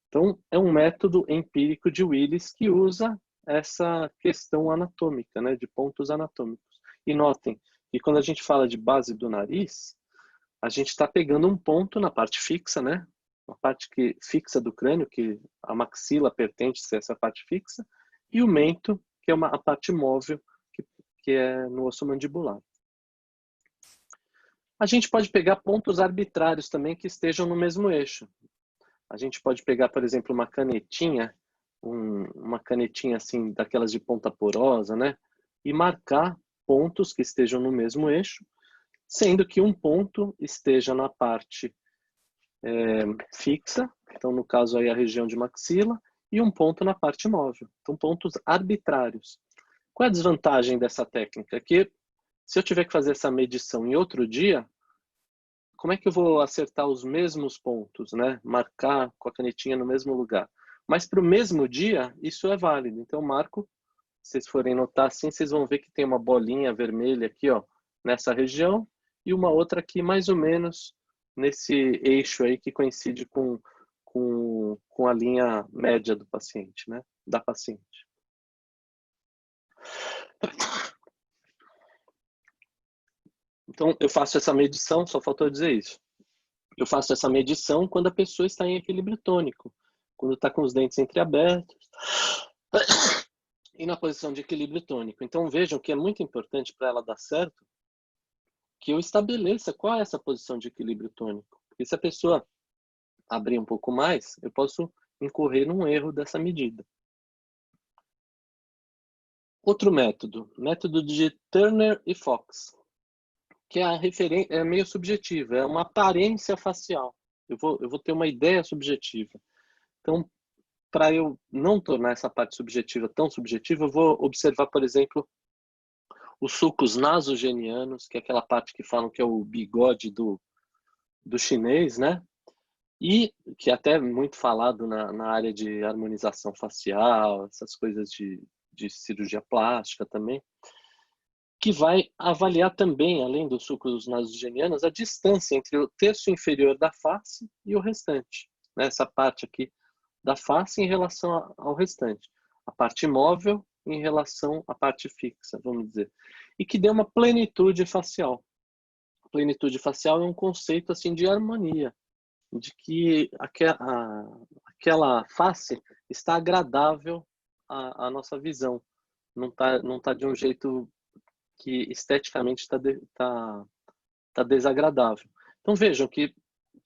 Speaker 1: Então, é um método empírico de Willis que usa essa questão anatômica, né, de pontos anatômicos. E notem que quando a gente fala de base do nariz, a gente está pegando um ponto na parte fixa, né, a parte que fixa do crânio, que a maxila pertence a essa parte fixa, e o mento, que é a parte móvel, que é no osso mandibular. A gente pode pegar pontos arbitrários também que estejam no mesmo eixo. A gente pode pegar, por exemplo, uma canetinha, uma canetinha assim, daquelas de ponta porosa, né? E marcar pontos que estejam no mesmo eixo, sendo que um ponto esteja na parte fixa, então no caso aí a região de maxila, e um ponto na parte móvel. Então pontos arbitrários. Qual é a desvantagem dessa técnica? Que se eu tiver que fazer essa medição em outro dia, como é que eu vou acertar os mesmos pontos, né? Marcar com a canetinha no mesmo lugar. Mas para o mesmo dia, isso é válido. Então, marco, se vocês forem notar assim, vocês vão ver que tem uma bolinha vermelha aqui, ó, nessa região, e uma outra aqui mais ou menos nesse eixo aí que coincide com a linha média do paciente, né? Da paciente. Então, eu faço essa medição, só faltou dizer isso. Eu faço essa medição quando a pessoa está em equilíbrio tônico, quando está com os dentes entreabertos e na posição de equilíbrio tônico. Então vejam que é muito importante para ela dar certo que eu estabeleça qual é essa posição de equilíbrio tônico. Porque se a pessoa abrir um pouco mais, eu posso incorrer num erro dessa medida. Outro método de Turner e Fox, que é a referência, é meio subjetiva, é uma aparência facial. Eu vou ter uma ideia subjetiva. Então, para eu não tornar essa parte subjetiva tão subjetiva, eu vou observar, por exemplo, os sulcos nasogenianos, que é aquela parte que falam que é o bigode do chinês, né? E que é até muito falado na área de harmonização facial, essas coisas de cirurgia plástica também, que vai avaliar também, além dos sulcos nasogenianos, a distância entre o terço inferior da face e o restante. Né? Essa parte aqui da face em relação ao restante. A parte móvel em relação à parte fixa, vamos dizer. E que dê uma plenitude facial. Plenitude facial é um conceito assim de harmonia, de que aquela face está agradável à nossa visão. Não tá de um jeito que esteticamente tá desagradável. Então vejam que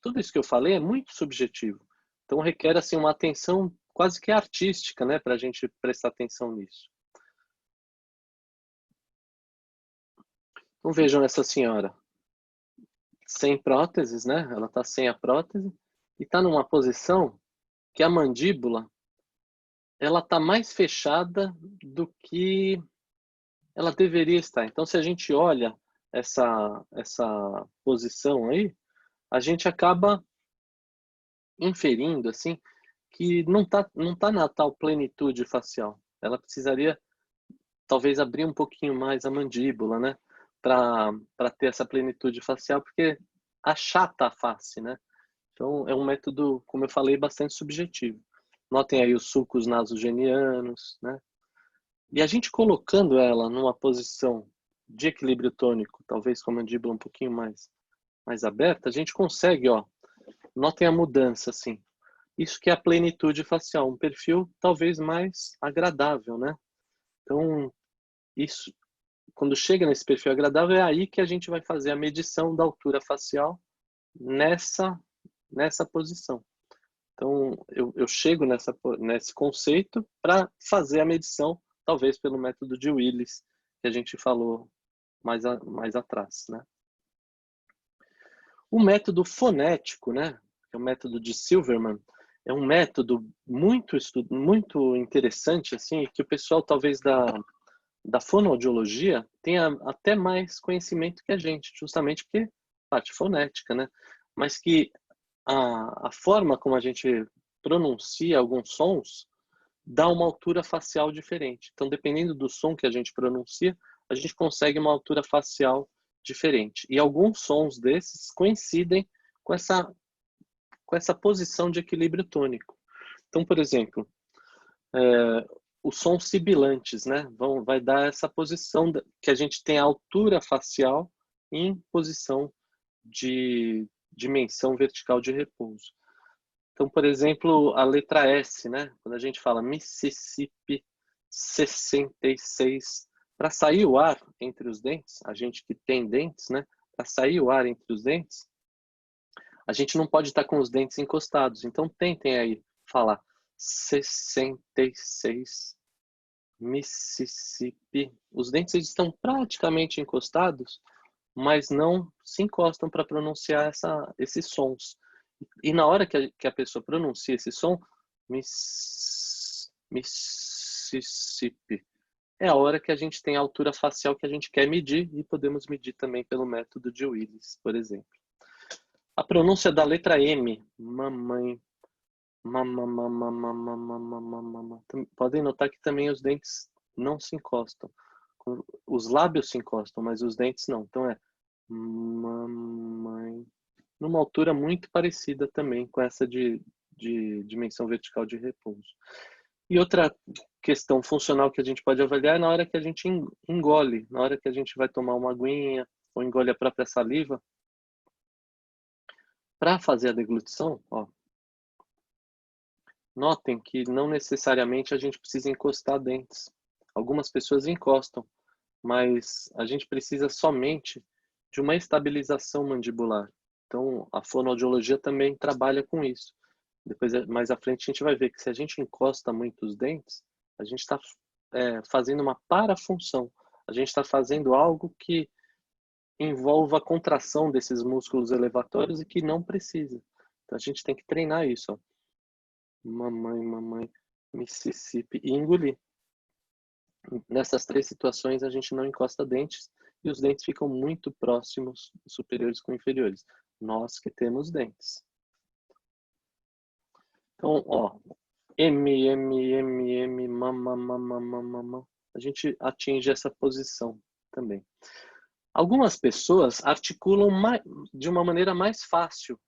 Speaker 1: tudo isso que eu falei é muito subjetivo. Então requer assim uma atenção quase que artística, né, para a gente prestar atenção nisso. Então vejam essa senhora sem próteses, né? Ela está sem a prótese e está numa posição que a mandíbula ela está mais fechada do que ela deveria estar. Então se a gente olha essa posição aí, a gente acaba inferindo assim que não tá na tal plenitude facial. Ela precisaria talvez abrir um pouquinho mais a mandíbula, né, para ter essa plenitude facial, porque achata a face, né? Então é um método, como eu falei, bastante subjetivo. Notem aí os sulcos nasogenianos, né? E a gente colocando ela numa posição de equilíbrio tônico, talvez com a mandíbula um pouquinho mais aberta, a gente consegue, ó, notem a mudança assim. Isso que é a plenitude facial, um perfil talvez mais agradável, né? Então, isso, quando chega nesse perfil agradável, é aí que a gente vai fazer a medição da altura facial nessa posição. Então, eu chego nesse conceito para fazer a medição, talvez pelo método de Willis, que a gente falou mais atrás, né? O método fonético, né? Que é o método de Silverman, é um método muito interessante, assim, que o pessoal talvez da fonoaudiologia tenha até mais conhecimento que a gente, justamente porque parte fonética, né? Mas que a forma como a gente pronuncia alguns sons dá uma altura facial diferente. Então, dependendo do som que a gente pronuncia, a gente consegue uma altura facial diferente. E alguns sons desses coincidem com essa posição de equilíbrio tônico. Então, por exemplo, os sons sibilantes, né? Vai dar essa posição que a gente tem a altura facial em posição de dimensão vertical de repouso. Então, por exemplo, a letra S, né? Quando a gente fala Mississippi 66, para sair o ar entre os dentes, a gente que tem dentes, né? Para sair o ar entre os dentes, a gente não pode estar com os dentes encostados. Então, tentem aí falar 66, Mississippi. Os dentes eles estão praticamente encostados, mas não se encostam para pronunciar esses sons. E na hora que a pessoa pronuncia esse som, Mississippi, é a hora que a gente tem a altura facial que a gente quer medir e podemos medir também pelo método de Willis, por exemplo. A pronúncia da letra M, mamãe, podem notar que também os dentes não se encostam. Os lábios se encostam, mas os dentes não. Então é mamãe, numa altura muito parecida também com essa de dimensão vertical de repouso. E outra questão funcional que a gente pode avaliar é na hora que a gente engole, na hora que a gente vai tomar uma aguinha ou engole a própria saliva. Para fazer a deglutição, ó, notem que não necessariamente a gente precisa encostar dentes. Algumas pessoas encostam, mas a gente precisa somente de uma estabilização mandibular. Então, a fonoaudiologia também trabalha com isso. Depois, mais à frente, a gente vai ver que se a gente encosta muito os dentes, a gente está fazendo uma parafunção. A gente está fazendo algo que envolva a contração desses músculos elevatórios e que não precisa. Então, a gente tem que treinar isso. Ó. Mamãe, Mississippi. E engolir. Nessas três situações, a gente não encosta dentes e os dentes ficam muito próximos, superiores com inferiores. Nós que temos dentes. Então, ó, mama. A gente atinge essa posição também. Algumas pessoas articulam de uma maneira mais fácil,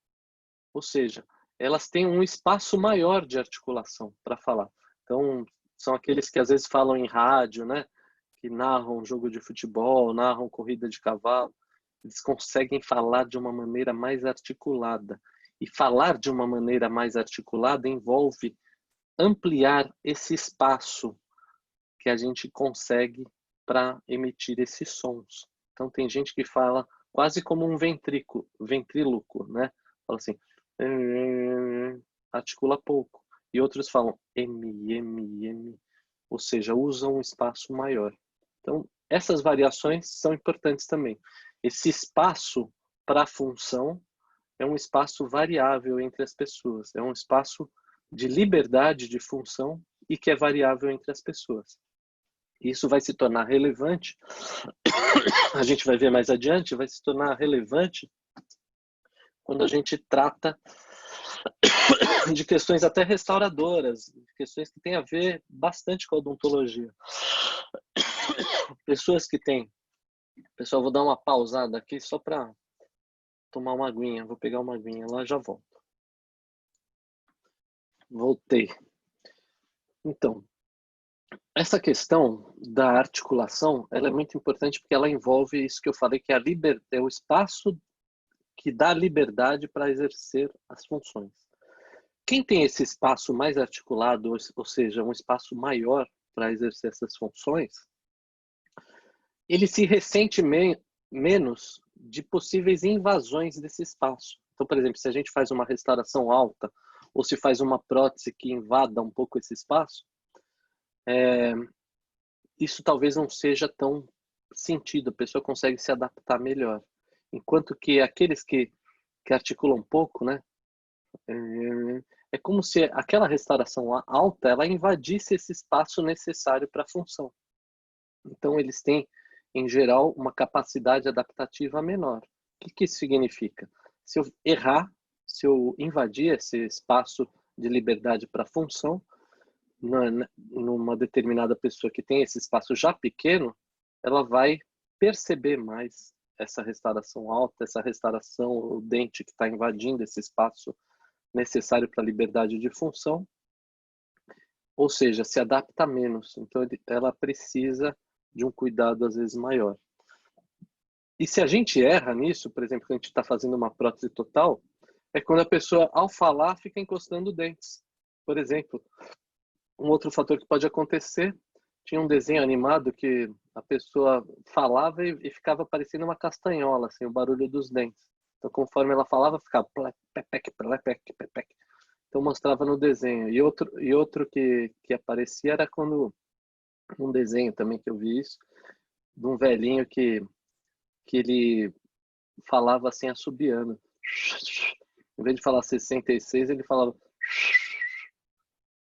Speaker 1: ou seja, elas têm um espaço maior de articulação para falar. Então, são aqueles que às vezes falam em rádio, né? Que narram jogo de futebol, narram corrida de cavalo. Eles conseguem falar de uma maneira mais articulada. E falar de uma maneira mais articulada envolve ampliar esse espaço que a gente consegue para emitir esses sons. Então, tem gente que fala quase como um ventríloco, né? Fala assim, articula pouco. E outros falam M, ou seja, usam um espaço maior. Então, essas variações são importantes também. Esse espaço para a função é um espaço variável entre as pessoas. É um espaço de liberdade de função e que é variável entre as pessoas. Isso vai se tornar relevante, a gente vai ver mais adiante, vai se tornar relevante quando a gente trata de questões até restauradoras, questões que têm a ver bastante com a odontologia. Pessoas que têm... Pessoal, vou dar uma pausada aqui só para tomar uma aguinha. Vou pegar uma aguinha lá, já volto. Voltei. Então, essa questão da articulação, ela é muito importante porque ela envolve isso que eu falei, que é o espaço que dá liberdade para exercer as funções. Quem tem esse espaço mais articulado, ou seja, um espaço maior para exercer essas funções, ele se ressente menos de possíveis invasões desse espaço. Então, por exemplo, se a gente faz uma restauração alta ou se faz uma prótese que invada um pouco esse espaço, isso talvez não seja tão sentido, a pessoa consegue se adaptar melhor. Enquanto que aqueles que articulam pouco, né, é como se aquela restauração alta ela invadisse esse espaço necessário para a função. Então, eles têm, em geral, uma capacidade adaptativa menor. O que isso significa? Se eu errar, se eu invadir esse espaço de liberdade para a função, numa determinada pessoa que tem esse espaço já pequeno, ela vai perceber mais essa restauração alta, essa restauração, o dente que está invadindo esse espaço necessário para a liberdade de função, ou seja, se adapta menos. Então, ela precisa de um cuidado, às vezes, maior. E se a gente erra nisso, por exemplo, quando a gente está fazendo uma prótese total, é quando a pessoa, ao falar, fica encostando dentes. Por exemplo, um outro fator que pode acontecer, tinha um desenho animado que a pessoa falava e ficava parecendo uma castanhola, assim, o barulho dos dentes. Então, conforme ela falava, ficava plepec, plepec, plepec. Então, mostrava no desenho. E outro que aparecia era quando, um desenho também que eu vi isso, de um velhinho que ele falava assim, assobiando. Em vez de falar 66, ele falava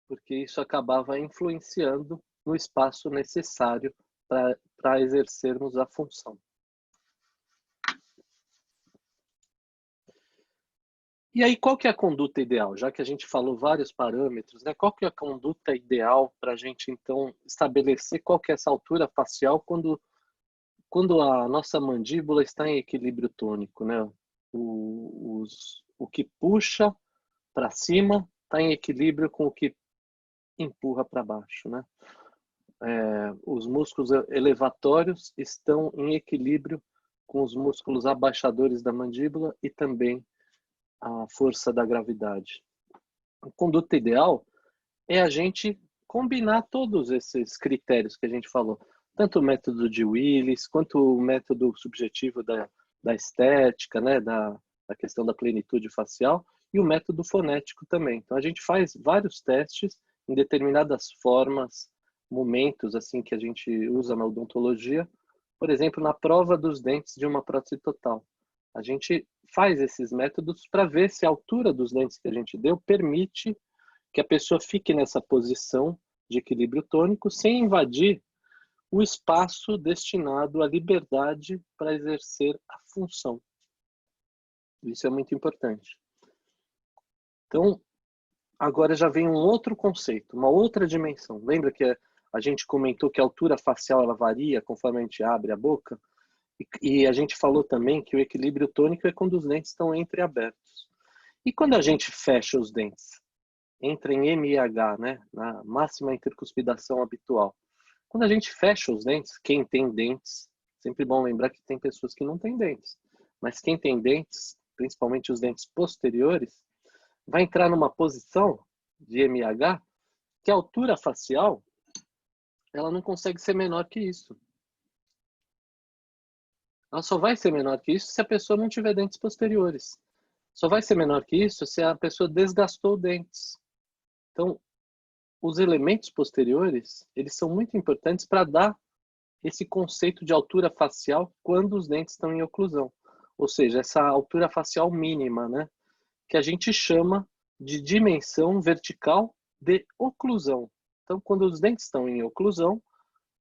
Speaker 1: porque isso acabava influenciando no espaço necessário para exercermos a função. E aí, qual que é a conduta ideal? Já que a gente falou vários parâmetros, né? Qual que é a conduta ideal para a gente, então, estabelecer qual que é essa altura facial quando a nossa mandíbula está em equilíbrio tônico, né? O que puxa para cima está em equilíbrio com o que empurra para baixo, né? Os músculos elevatórios estão em equilíbrio com os músculos abaixadores da mandíbula e também a força da gravidade. A conduta ideal é a gente combinar todos esses critérios que a gente falou, tanto o método de Willis, quanto o método subjetivo da estética, né, da questão da plenitude facial, e o método fonético também. Então, a gente faz vários testes em determinadas formas, momentos assim que a gente usa na odontologia, por exemplo, na prova dos dentes de uma prótese total. A gente faz esses métodos para ver se a altura dos dentes que a gente deu permite que a pessoa fique nessa posição de equilíbrio tônico sem invadir o espaço destinado à liberdade para exercer a função. Isso é muito importante. Então, agora já vem um outro conceito, uma outra dimensão. Lembra que a gente comentou que a altura facial ela varia conforme a gente abre a boca? E a gente falou também que o equilíbrio tônico é quando os dentes estão entreabertos. E quando a gente fecha os dentes? Entra em MIH, né? Na máxima intercuspidação habitual. Quando a gente fecha os dentes, quem tem dentes, sempre bom lembrar que tem pessoas que não têm dentes, mas quem tem dentes, principalmente os dentes posteriores, vai entrar numa posição de MIH que a altura facial ela não consegue ser menor que isso. Ela só vai ser menor que isso se a pessoa não tiver dentes posteriores. Só vai ser menor que isso se a pessoa desgastou dentes. Então, os elementos posteriores, eles são muito importantes para dar esse conceito de altura facial quando os dentes estão em oclusão. Ou seja, essa altura facial mínima, né? Que a gente chama de dimensão vertical de oclusão. Então, quando os dentes estão em oclusão,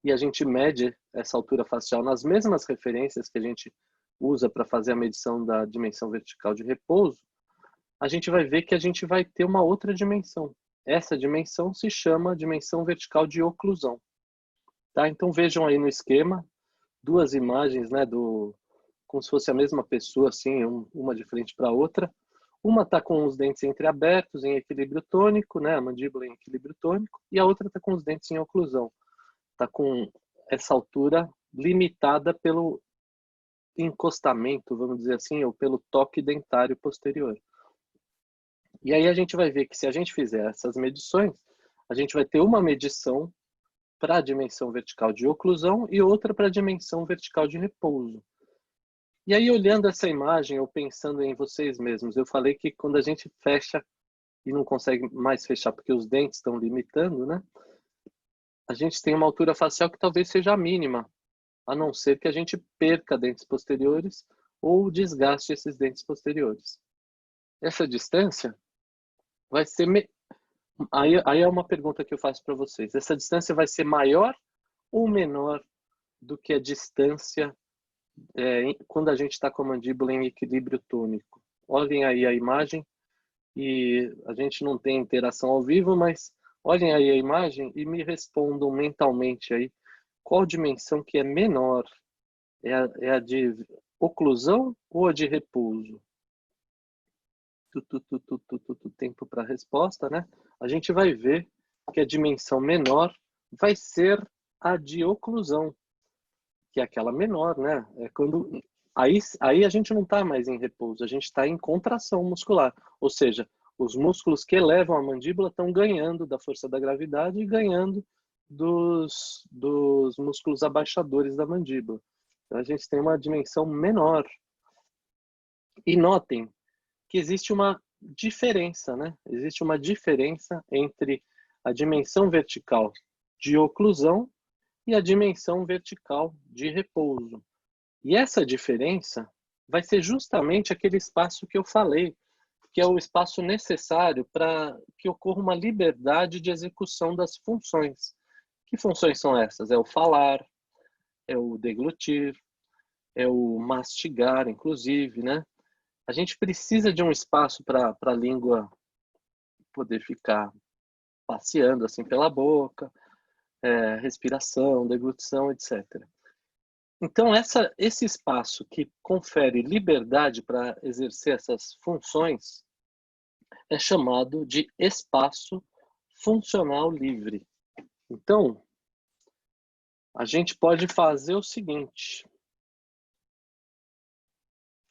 Speaker 1: e a gente mede essa altura facial nas mesmas referências que a gente usa para fazer a medição da dimensão vertical de repouso, a gente vai ver que a gente vai ter uma outra dimensão. Essa dimensão se chama dimensão vertical de oclusão. Tá? Então vejam aí no esquema, duas imagens, né, como se fosse a mesma pessoa, assim, uma de frente para a outra. Uma está com os dentes entreabertos, em equilíbrio tônico, né, a mandíbula em equilíbrio tônico, e a outra está com os dentes em oclusão. Está com essa altura limitada pelo encostamento, vamos dizer assim, ou pelo toque dentário posterior. E aí a gente vai ver que se a gente fizer essas medições, a gente vai ter uma medição para a dimensão vertical de oclusão e outra para a dimensão vertical de repouso. E aí, olhando essa imagem, ou pensando em vocês mesmos, eu falei que quando a gente fecha e não consegue mais fechar porque os dentes estão limitando, né? A gente tem uma altura facial que talvez seja a mínima, a não ser que a gente perca dentes posteriores ou desgaste esses dentes posteriores. Essa distância vai ser... Aí é uma pergunta que eu faço para vocês. Essa distância vai ser maior ou menor do que a distância quando a gente está com a mandíbula em equilíbrio tônico? Olhem aí a imagem e a gente não tem interação ao vivo, mas olhem aí a imagem e me respondam mentalmente aí qual dimensão que é menor. É a de oclusão ou a de repouso? Tempo para resposta, né? A gente vai ver que a dimensão menor vai ser a de oclusão, que é aquela menor, né? É quando aí a gente não está mais em repouso, a gente está em contração muscular, ou seja, os músculos que elevam a mandíbula estão ganhando da força da gravidade e ganhando dos músculos abaixadores da mandíbula. Então a gente tem uma dimensão menor. E notem que existe uma diferença, né? Existe uma diferença entre a dimensão vertical de oclusão e a dimensão vertical de repouso. E essa diferença vai ser justamente aquele espaço que eu falei, que é o espaço necessário para que ocorra uma liberdade de execução das funções. Que funções são essas? É o falar, é o deglutir, é o mastigar, inclusive, né? A gente precisa de um espaço para a língua poder ficar passeando assim pela boca, respiração, deglutição, etc. Então, esse espaço que confere liberdade para exercer essas funções é chamado de espaço funcional livre. Então, a gente pode fazer o seguinte.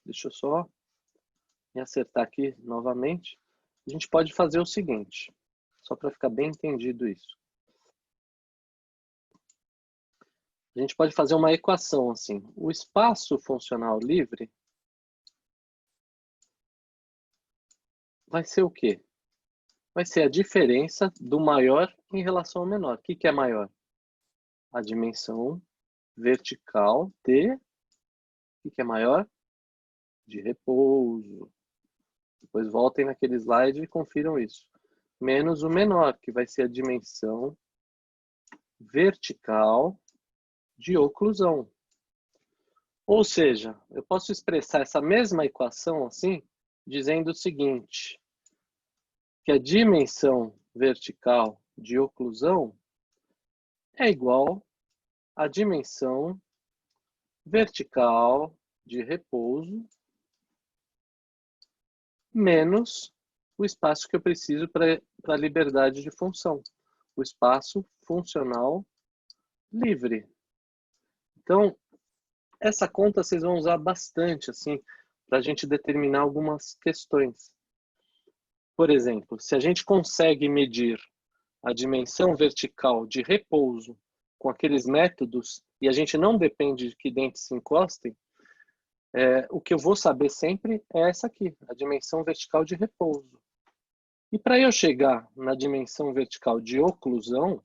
Speaker 1: Deixa eu só me acertar aqui novamente. A gente pode fazer o seguinte, só para ficar bem entendido isso. A gente pode fazer uma equação assim. O espaço funcional livre vai ser o quê? Vai ser a diferença do maior em relação ao menor. O que é maior? A dimensão vertical de... O que é maior? De repouso. Depois voltem naquele slide e confiram isso. Menos o menor, que vai ser a dimensão vertical de oclusão. Ou seja, eu posso expressar essa mesma equação assim, dizendo o seguinte, que a dimensão vertical de oclusão é igual à dimensão vertical de repouso menos o espaço que eu preciso para a liberdade de função, o espaço funcional livre. Então, essa conta vocês vão usar bastante assim para a gente determinar algumas questões. Por exemplo, se a gente consegue medir a dimensão vertical de repouso com aqueles métodos e a gente não depende de que dentes se encostem, o que eu vou saber sempre é essa aqui, a dimensão vertical de repouso. E para eu chegar na dimensão vertical de oclusão,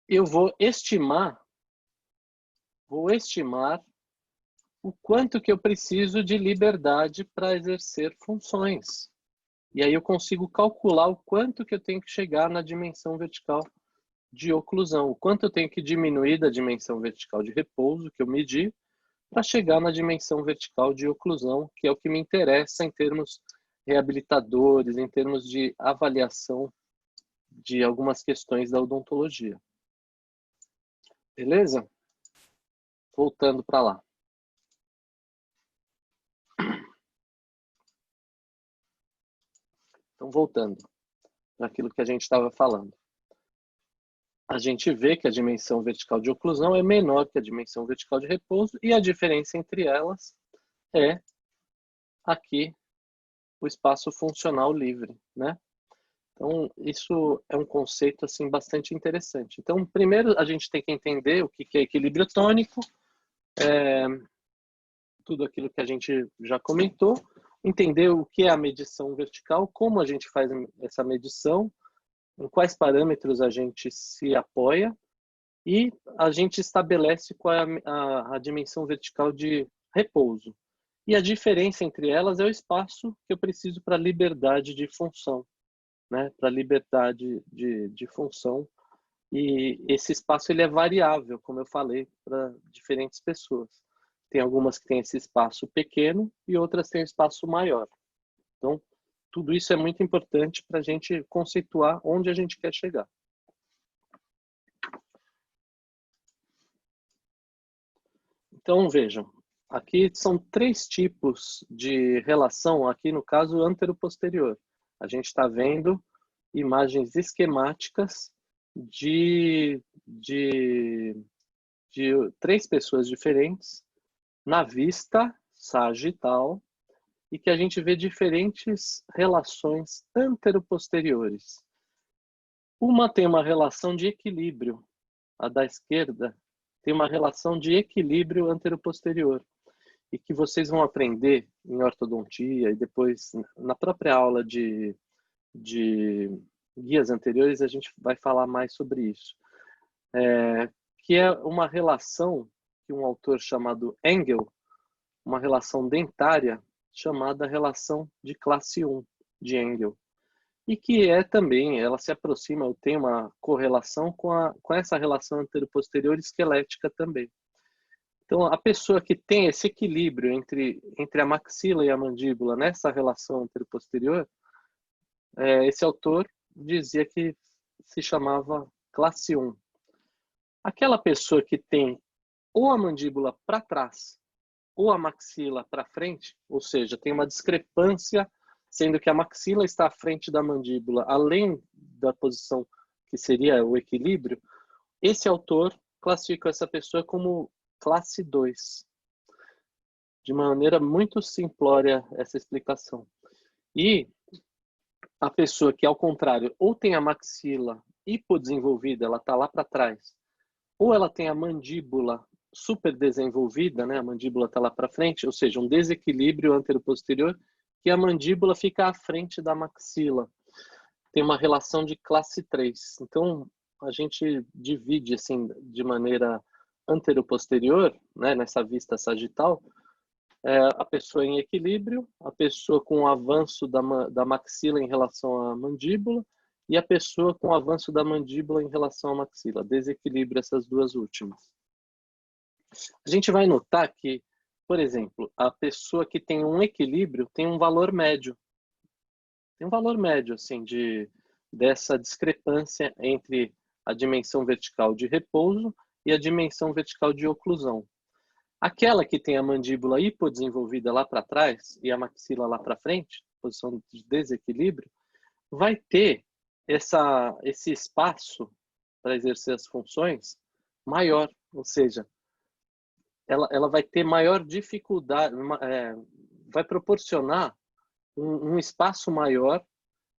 Speaker 1: eu vou estimar o quanto que eu preciso de liberdade para exercer funções. E aí eu consigo calcular o quanto que eu tenho que chegar na dimensão vertical de oclusão, o quanto eu tenho que diminuir da dimensão vertical de repouso que eu medi para chegar na dimensão vertical de oclusão, que é o que me interessa em termos reabilitadores, em termos de avaliação de algumas questões da odontologia. Beleza? Voltando para lá. Então, voltando para aquilo que a gente estava falando. A gente vê que a dimensão vertical de oclusão é menor que a dimensão vertical de repouso e a diferença entre elas é aqui o espaço funcional livre, né? Então, isso é um conceito assim bastante interessante. Então, primeiro a gente tem que entender o que é equilíbrio tônico, tudo aquilo que a gente já comentou, entender o que é a medição vertical, como a gente faz essa medição, em quais parâmetros a gente se apoia e a gente estabelece qual é a dimensão vertical de repouso. E a diferença entre elas é o espaço que eu preciso para liberdade de função, né? Para liberdade de função. E esse espaço ele é variável, como eu falei, para diferentes pessoas. Tem algumas que têm esse espaço pequeno e outras têm um espaço maior. Então, tudo isso é muito importante para a gente conceituar onde a gente quer chegar. Então, vejam, aqui são 3 tipos de relação, aqui no caso, antero-posterior. A gente está vendo imagens esquemáticas de 3 pessoas diferentes na vista sagital e que a gente vê diferentes relações anteroposteriores. Uma tem uma relação de equilíbrio, a da esquerda tem uma relação de equilíbrio anteroposterior, e que vocês vão aprender em ortodontia e depois na própria aula de guias anteriores a gente vai falar mais sobre isso. Que é uma relação que um autor chamado Engel, uma relação dentária chamada relação de classe 1 de Engel. E que é também, ela se aproxima, ou tem uma correlação com essa relação anteroposterior esquelética também. Então, a pessoa que tem esse equilíbrio entre a maxila e a mandíbula nessa relação anteroposterior, esse autor dizia que se chamava classe 1. Aquela pessoa que tem ou a mandíbula para trás ou a maxila para frente, ou seja, tem uma discrepância, sendo que a maxila está à frente da mandíbula, além da posição que seria o equilíbrio, esse autor classifica essa pessoa como classe 2. De maneira muito simplória essa explicação. E a pessoa que, ao contrário, ou tem a maxila hipodesenvolvida, ela está lá para trás, ou ela tem a mandíbula super desenvolvida, né? A mandíbula está lá para frente, ou seja, um desequilíbrio anteroposterior, que a mandíbula fica à frente da maxila. Tem uma relação de classe 3. Então, a gente divide assim de maneira anteroposterior, né, nessa vista sagital, a pessoa em equilíbrio, a pessoa com o avanço da maxila em relação à mandíbula e a pessoa com o avanço da mandíbula em relação à maxila. Desequilíbrio essas duas últimas. A gente vai notar que, por exemplo, a pessoa que tem um equilíbrio tem um valor médio. Tem um valor médio, assim, dessa discrepância entre a dimensão vertical de repouso e a dimensão vertical de oclusão. Aquela que tem a mandíbula hipodesenvolvida lá para trás e a maxila lá para frente, posição de desequilíbrio, vai ter esse espaço para exercer as funções maior, ou seja, ela vai ter maior dificuldade, vai proporcionar um espaço maior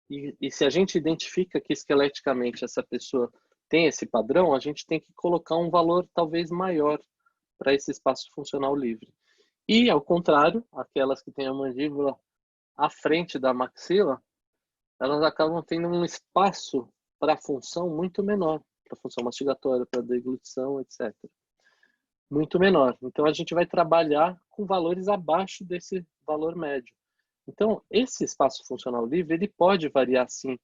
Speaker 1: e se a gente identifica que esqueleticamente essa pessoa tem esse padrão, a gente tem que colocar um valor talvez maior para esse espaço funcional livre. E, ao contrário, aquelas que têm a mandíbula à frente da maxila, elas acabam tendo um espaço para a função muito menor, para a função mastigatória, para a deglutição, etc. Muito menor. Então, a gente vai trabalhar com valores abaixo desse valor médio. Então, esse espaço funcional livre, ele pode variar, sim,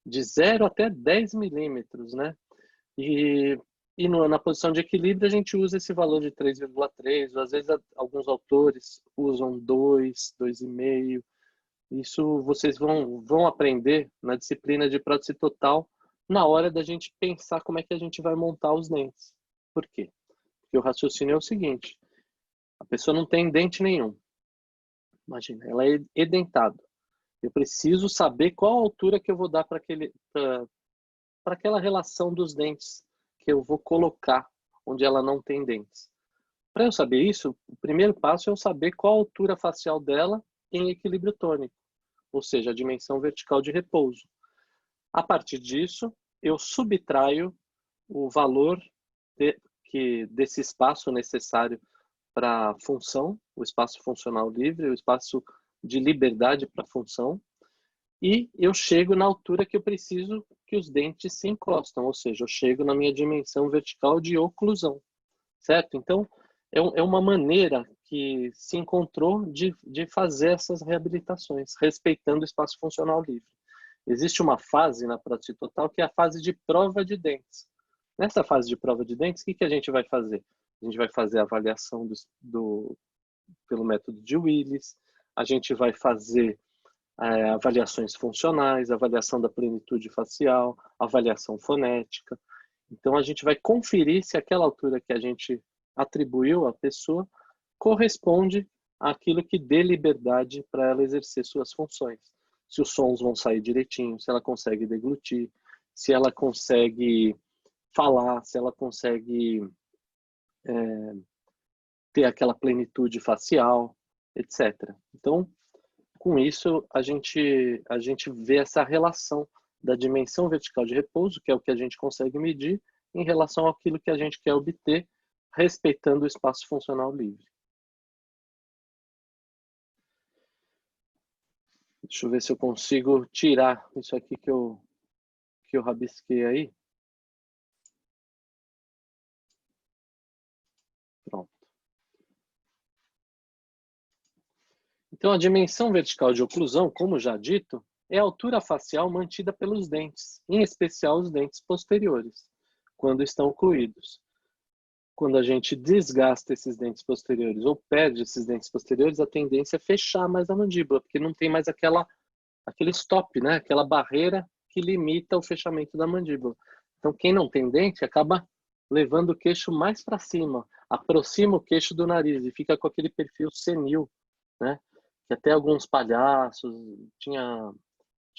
Speaker 1: de 0 até 10 milímetros, né? E na posição de equilíbrio, a gente usa esse valor de 3,3, às vezes alguns autores usam 2, 2,5. Isso vocês vão aprender na disciplina de prótese total, na hora da gente pensar como é que a gente vai montar os dentes. Por quê? Porque o raciocínio é o seguinte, a pessoa não tem dente nenhum. Imagina, ela é edentada. Eu preciso saber qual a altura que eu vou dar para aquela relação dos dentes que eu vou colocar onde ela não tem dentes. Para eu saber isso, o primeiro passo é eu saber qual a altura facial dela em equilíbrio tônico, ou seja, a dimensão vertical de repouso. A partir disso, eu subtraio o valor desse espaço necessário para a função, o espaço funcional livre, o espaço de liberdade para a função, e eu chego na altura que eu preciso que os dentes se encostam, ou seja, eu chego na minha dimensão vertical de oclusão, certo? Então, é uma maneira que se encontrou de fazer essas reabilitações, respeitando o espaço funcional livre. Existe uma fase na prótese total que é a fase de prova de dentes. Nessa fase de prova de dentes, o que a gente vai fazer? A gente vai fazer a avaliação pelo método de Willis, a gente vai fazer avaliações funcionais, avaliação da plenitude facial, avaliação fonética. Então, a gente vai conferir se aquela altura que a gente atribuiu à pessoa corresponde àquilo que dê liberdade para ela exercer suas funções. se os sons vão sair direitinho, se ela consegue deglutir, se ela consegue falar, se ela consegue ter aquela plenitude facial, etc. Então, com isso, a gente vê essa relação da dimensão vertical de repouso, que é o que a gente consegue medir, em relação àquilo que a gente quer obter, respeitando o espaço funcional livre. Deixa eu ver se eu consigo tirar isso aqui que eu rabisquei aí. Pronto. Então, a dimensão vertical de oclusão, como já dito, é a altura facial mantida pelos dentes, em especial os dentes posteriores, quando estão ocluídos. Quando a gente desgasta esses dentes posteriores ou perde esses dentes posteriores, a tendência é fechar mais a mandíbula, porque não tem mais aquele stop, né? Aquela barreira que limita o fechamento da mandíbula. Então, quem não tem dente acaba levando o queixo mais para cima, aproxima o queixo do nariz e fica com aquele perfil senil, né? Que até alguns palhaços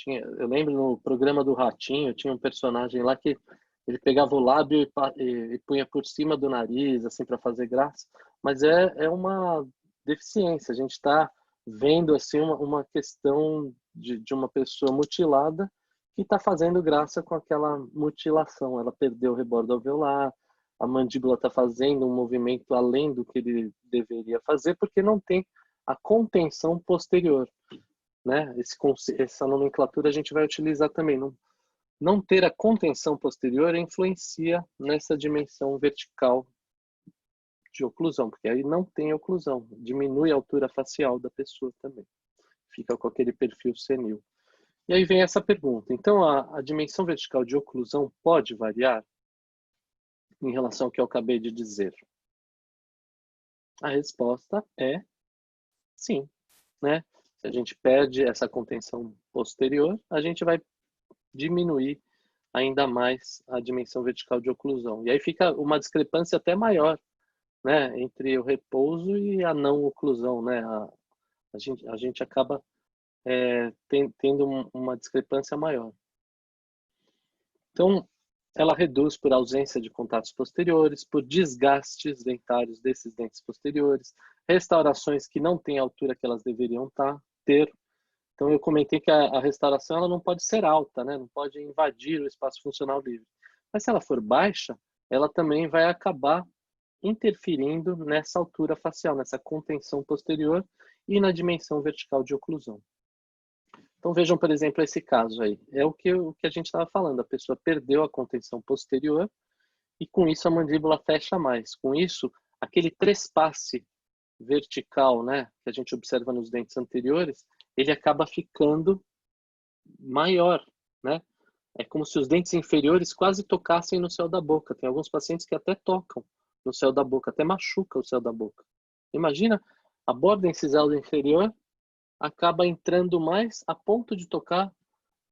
Speaker 1: eu lembro no programa do Ratinho, tinha um personagem lá que ele pegava o lábio e punha por cima do nariz, assim, para fazer graça. Mas é uma deficiência. A gente está vendo, assim, uma questão de uma pessoa mutilada que está fazendo graça com aquela mutilação. Ela perdeu o rebordo alveolar, a mandíbula está fazendo um movimento além do que ele deveria fazer, porque não tem a contenção posterior, né? Essa nomenclatura a gente vai utilizar também. Não ter a contenção posterior influencia nessa dimensão vertical de oclusão, porque aí não tem oclusão, diminui a altura facial da pessoa também. Fica com aquele perfil senil. E aí vem essa pergunta. Então, a dimensão vertical de oclusão pode variar em relação ao que eu acabei de dizer? A resposta é sim, né? Se a gente perde essa contenção posterior, a gente vai diminuir ainda mais a dimensão vertical de oclusão. E aí fica uma discrepância até maior, né, entre o repouso e a não oclusão, né? A gente acaba tendo uma discrepância maior. Então, ela reduz por ausência de contatos posteriores, por desgastes dentários desses dentes posteriores, restaurações que não têm a altura que elas deveriam ter. Então, eu comentei que a restauração ela não pode ser alta, né? Não pode invadir o espaço funcional livre. Mas se ela for baixa, ela também vai acabar interferindo nessa altura facial, nessa contenção posterior e na dimensão vertical de oclusão. Então, vejam, por exemplo, esse caso aí. É o que a gente estava falando. A pessoa perdeu a contenção posterior e, com isso, a mandíbula fecha mais. Com isso, aquele trespasse vertical, né, que a gente observa nos dentes anteriores, ele acaba ficando maior, né? É como se os dentes inferiores quase tocassem no céu da boca. Tem alguns pacientes que até tocam no céu da boca, até machuca o céu da boca. Imagina, a borda incisal inferior acaba entrando mais a ponto de tocar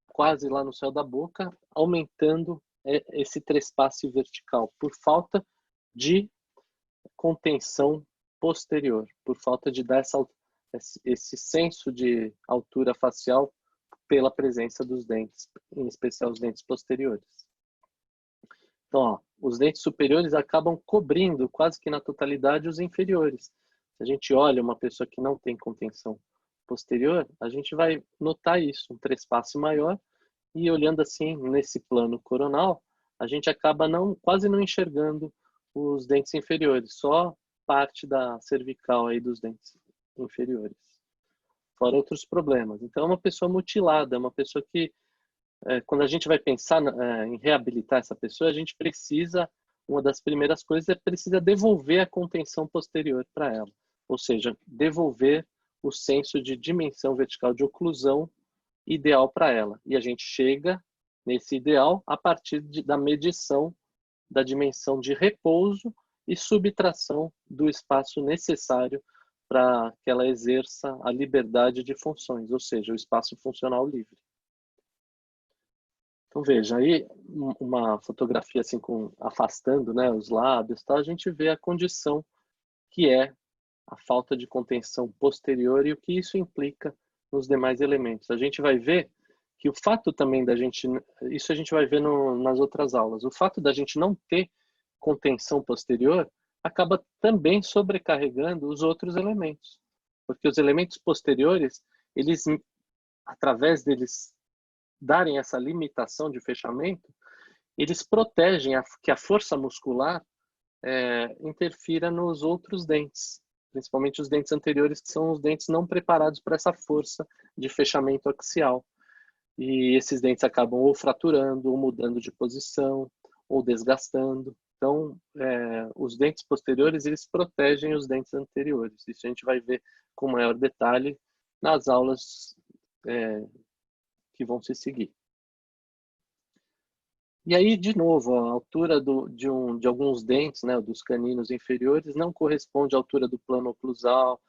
Speaker 1: quase lá no céu da boca, aumentando esse trespasse vertical, por falta de contenção posterior, por falta de dar esse senso de altura facial pela presença dos dentes, em especial os dentes posteriores. Então, ó, os dentes superiores acabam cobrindo quase que na totalidade os inferiores. Se a gente olha uma pessoa que não tem contenção posterior, a gente vai notar isso, um trespasse maior, e olhando assim nesse plano coronal, a gente acaba quase não enxergando os dentes inferiores, só parte da cervical aí dos dentes inferiores. Fora outros problemas. Então, é uma pessoa mutilada, é uma pessoa que, quando a gente vai pensar em reabilitar essa pessoa, a gente precisa, uma das primeiras coisas é precisa devolver a contenção posterior para ela. Ou seja, devolver o senso de dimensão vertical de oclusão ideal para ela. E a gente chega nesse ideal a partir da medição da dimensão de repouso e subtração do espaço necessário para que ela exerça a liberdade de funções, ou seja, o espaço funcional livre. Então veja, aí uma fotografia assim afastando, né, os lábios, tá? A gente vê a condição que é a falta de contenção posterior e o que isso implica nos demais elementos. A gente vai ver que o fato também da gente, isso a gente vai ver nas outras aulas, o fato da gente não ter contenção posterior acaba também sobrecarregando os outros elementos, porque os elementos posteriores, eles, através deles darem essa limitação de fechamento, eles protegem que a força muscular interfira nos outros dentes, principalmente os dentes anteriores, que são os dentes não preparados para essa força de fechamento axial. E esses dentes acabam ou fraturando, ou mudando de posição, ou desgastando. Então, os dentes posteriores, eles protegem os dentes anteriores. Isso a gente vai ver com maior detalhe nas aulas que vão se seguir. E aí, de novo, a altura de alguns dentes, né, dos caninos inferiores, não corresponde à altura do plano oclusal,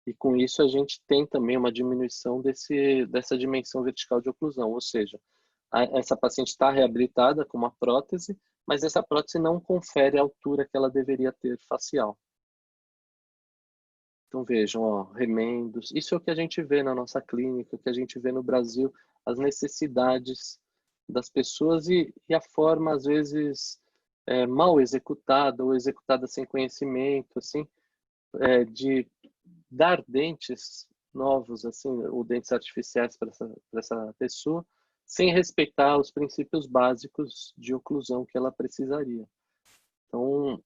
Speaker 1: e com isso a gente tem também uma diminuição dessa dimensão vertical de oclusão, ou seja, essa paciente está reabilitada com uma prótese, mas essa prótese não confere a altura que ela deveria ter facial. Então vejam, ó, remendos, isso é o que a gente vê na nossa clínica, o que a gente vê no Brasil, as necessidades das pessoas e a forma, às vezes, mal executada ou executada sem conhecimento, assim, de dar dentes novos, assim, ou dentes artificiais para essa pessoa, sem respeitar os princípios básicos de oclusão que ela precisaria. Então,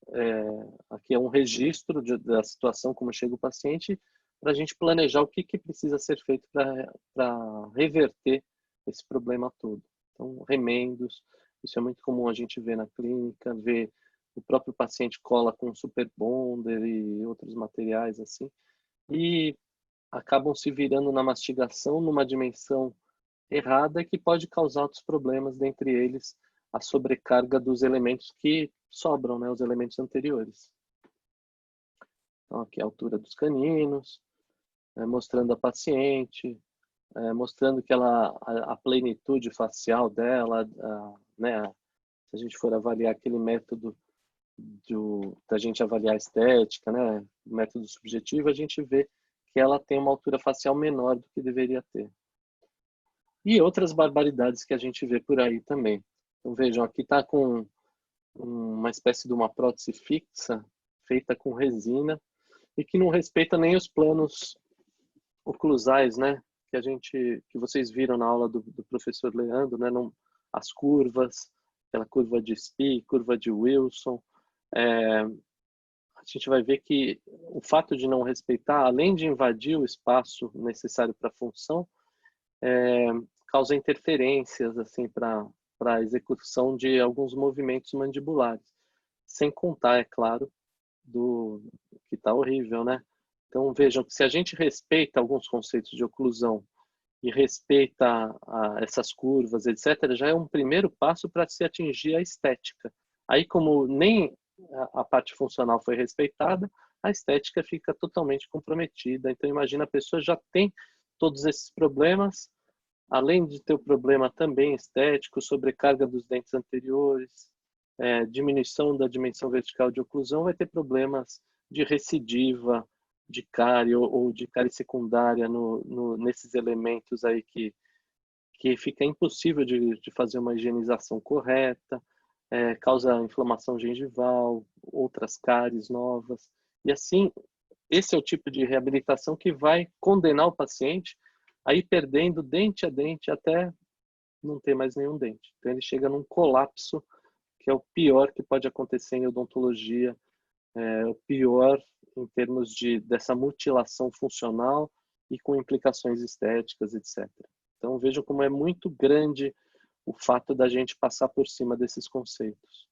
Speaker 1: aqui é um registro da situação, como chega o paciente, para a gente planejar o que precisa ser feito para reverter esse problema todo. Então, remendos, isso é muito comum a gente ver na clínica, ver o próprio paciente cola com super bonder e outros materiais assim, e acabam se virando na mastigação numa dimensão errada que pode causar outros problemas, dentre eles a sobrecarga dos elementos que sobram, né, os elementos anteriores. Então, aqui a altura dos caninos, mostrando a paciente, mostrando que a plenitude facial dela, né, se a gente for avaliar aquele método da gente avaliar a estética, né, o método subjetivo, a gente vê que ela tem uma altura facial menor do que deveria ter. E outras barbaridades que a gente vê por aí também. Então vejam, aqui está com uma espécie de uma prótese fixa, feita com resina, e que não respeita nem os planos oclusais, né? Que vocês viram na aula do professor Leandro, né? As curvas, aquela curva de Spee, curva de Wilson. A gente vai ver que o fato de não respeitar, além de invadir o espaço necessário para a função, causa interferências assim para a execução de alguns movimentos mandibulares. Sem contar, é claro, que está horrível, né? Então vejam que se a gente respeita alguns conceitos de oclusão e respeita essas curvas, etc., já é um primeiro passo para se atingir a estética. Aí, como nem a parte funcional foi respeitada, a estética fica totalmente comprometida. Então, imagina, a pessoa já tem todos esses problemas, além de ter o problema também estético, sobrecarga dos dentes anteriores, diminuição da dimensão vertical de oclusão, vai ter problemas de recidiva, de cárie ou de cárie secundária nesses elementos aí que fica impossível de fazer uma higienização correta, causa inflamação gengival, outras cáries novas. E assim, esse é o tipo de reabilitação que vai condenar o paciente a ir perdendo dente a dente até não ter mais nenhum dente. Então ele chega num colapso, que é o pior que pode acontecer em odontologia, o pior em termos dessa mutilação funcional e com implicações estéticas, etc. Então vejam como é muito grande o fato da gente passar por cima desses conceitos.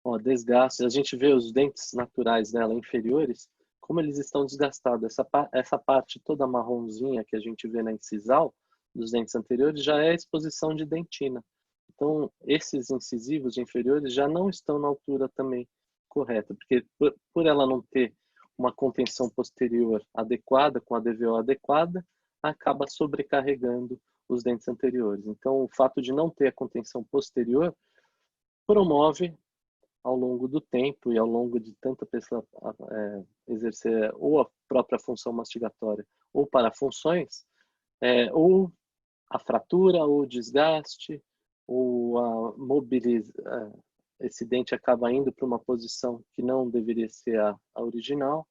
Speaker 1: Ó, desgaste, a gente vê os dentes naturais dela inferiores, como eles estão desgastados. Essa parte toda marronzinha que a gente vê na incisal dos dentes anteriores já é a exposição de dentina. Então, esses incisivos inferiores já não estão na altura também correta, porque por ela não ter uma contenção posterior adequada, com a DVO adequada, acaba sobrecarregando os dentes anteriores. Então, o fato de não ter a contenção posterior promove, ao longo do tempo e ao longo de tanta pessoa exercer ou a própria função mastigatória ou para funções, ou a fratura, ou o desgaste, ou esse dente acaba indo para uma posição que não deveria ser a original,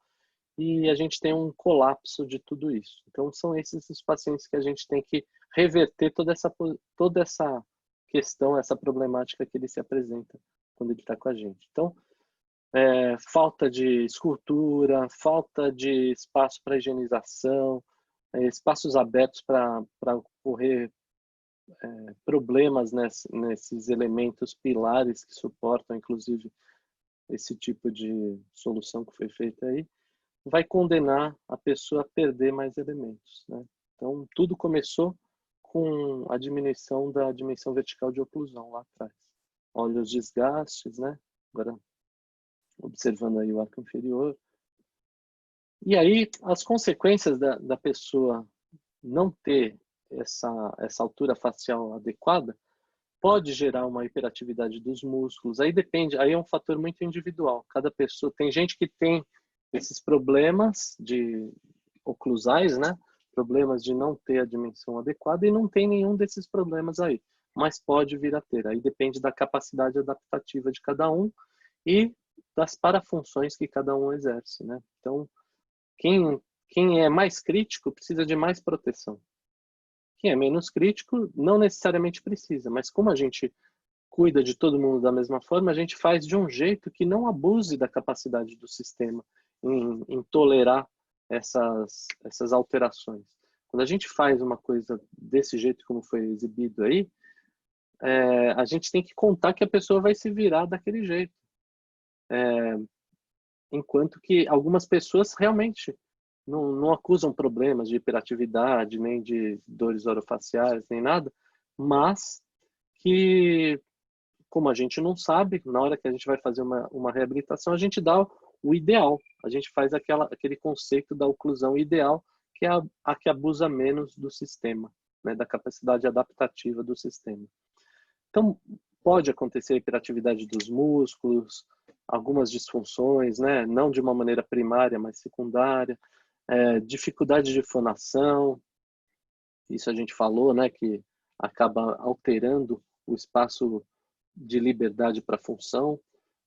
Speaker 1: e a gente tem um colapso de tudo isso. Então, são esses os pacientes que a gente tem que reverter toda essa questão, essa problemática que ele se apresenta quando ele está com a gente. Então, falta de escultura, falta de espaço para higienização, espaços abertos para ocorrer problemas nesses elementos pilares que suportam, inclusive, esse tipo de solução que foi feita aí, vai condenar a pessoa a perder mais elementos, né? Então, tudo começou com a diminuição da dimensão vertical de oclusão lá atrás. Olha os desgastes, né? Agora, observando aí o arco inferior. E aí, as consequências da pessoa não ter essa altura facial adequada pode gerar uma hiperatividade dos músculos. Aí depende, aí é um fator muito individual. Cada pessoa, tem gente que tem esses problemas de oclusais, né? Problemas de não ter a dimensão adequada e não tem nenhum desses problemas aí, mas pode vir a ter. Aí depende da capacidade adaptativa de cada um e das parafunções que cada um exerce, né? Então, quem é mais crítico precisa de mais proteção. Quem é menos crítico não necessariamente precisa, mas como a gente cuida de todo mundo da mesma forma, a gente faz de um jeito que não abuse da capacidade do sistema em tolerar essas alterações. Quando a gente faz uma coisa desse jeito como foi exibido aí, a gente tem que contar que a pessoa vai se virar daquele jeito. Enquanto que algumas pessoas realmente não acusam problemas de hiperatividade, nem de dores orofaciais, nem nada, mas que, como a gente não sabe, na hora que a gente vai fazer uma reabilitação, a gente dá o ideal. A gente faz aquele conceito da oclusão ideal, que é a que abusa menos do sistema, né, da capacidade adaptativa do sistema. Então, pode acontecer a hiperatividade dos músculos, algumas disfunções, né, não de uma maneira primária, mas secundária, dificuldade de fonação, isso a gente falou, né, que acaba alterando o espaço de liberdade para função.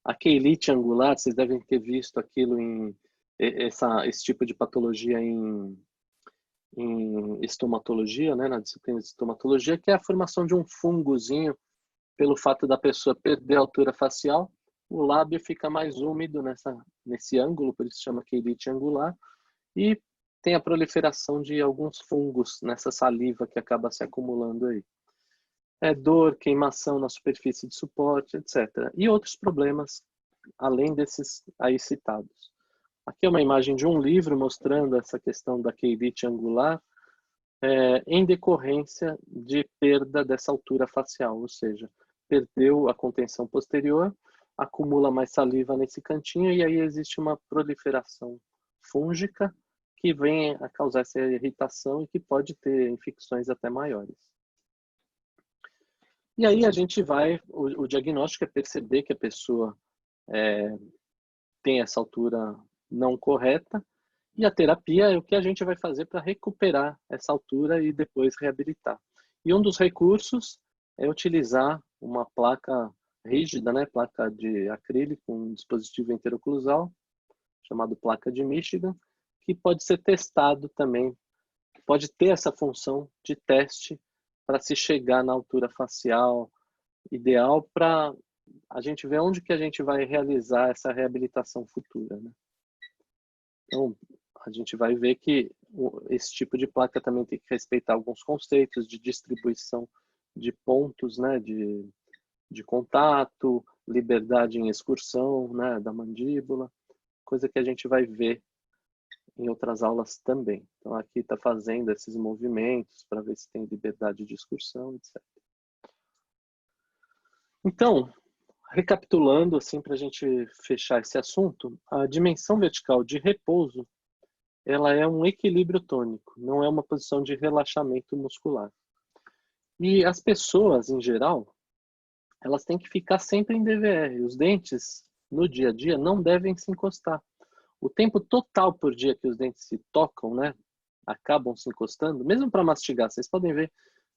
Speaker 1: A queilite angular, vocês devem ter visto aquilo esse tipo de patologia em estomatologia, né, na disciplina de estomatologia, que é a formação de um fungozinho pelo fato da pessoa perder a altura facial, o lábio fica mais úmido nesse ângulo, por isso se chama queilite angular, e tem a proliferação de alguns fungos nessa saliva que acaba se acumulando aí. Dor, queimação na superfície de suporte, etc. E outros problemas, além desses aí citados. Aqui é uma imagem de um livro mostrando essa questão da queilite angular em decorrência de perda dessa altura facial, ou seja, perdeu a contenção posterior, acumula mais saliva nesse cantinho e aí existe uma proliferação fúngica que vem a causar essa irritação e que pode ter infecções até maiores. E aí a gente o diagnóstico é perceber que a pessoa tem essa altura não correta e a terapia é o que a gente vai fazer para recuperar essa altura e depois reabilitar. E um dos recursos é utilizar uma placa rígida, né, placa de acrílico, um dispositivo interoclusal, chamado placa de Michigan, que pode ser testado também, pode ter essa função de teste para se chegar na altura facial ideal para a gente ver onde que a gente vai realizar essa reabilitação futura, né? Então, a gente vai ver que esse tipo de placa também tem que respeitar alguns conceitos de distribuição de pontos, né, de contato, liberdade em excursão, né, da mandíbula, coisa que a gente vai ver em outras aulas também. Então, aqui está fazendo esses movimentos para ver se tem liberdade de excursão, etc. Então, recapitulando, assim, para a gente fechar esse assunto, a dimensão vertical de repouso, ela é um equilíbrio tônico, não é uma posição de relaxamento muscular. E as pessoas, em geral, elas têm que ficar sempre em DVR. Os dentes, no dia a dia, não devem se encostar. o tempo total por dia que os dentes se tocam, né, acabam se encostando, mesmo para mastigar, vocês podem ver,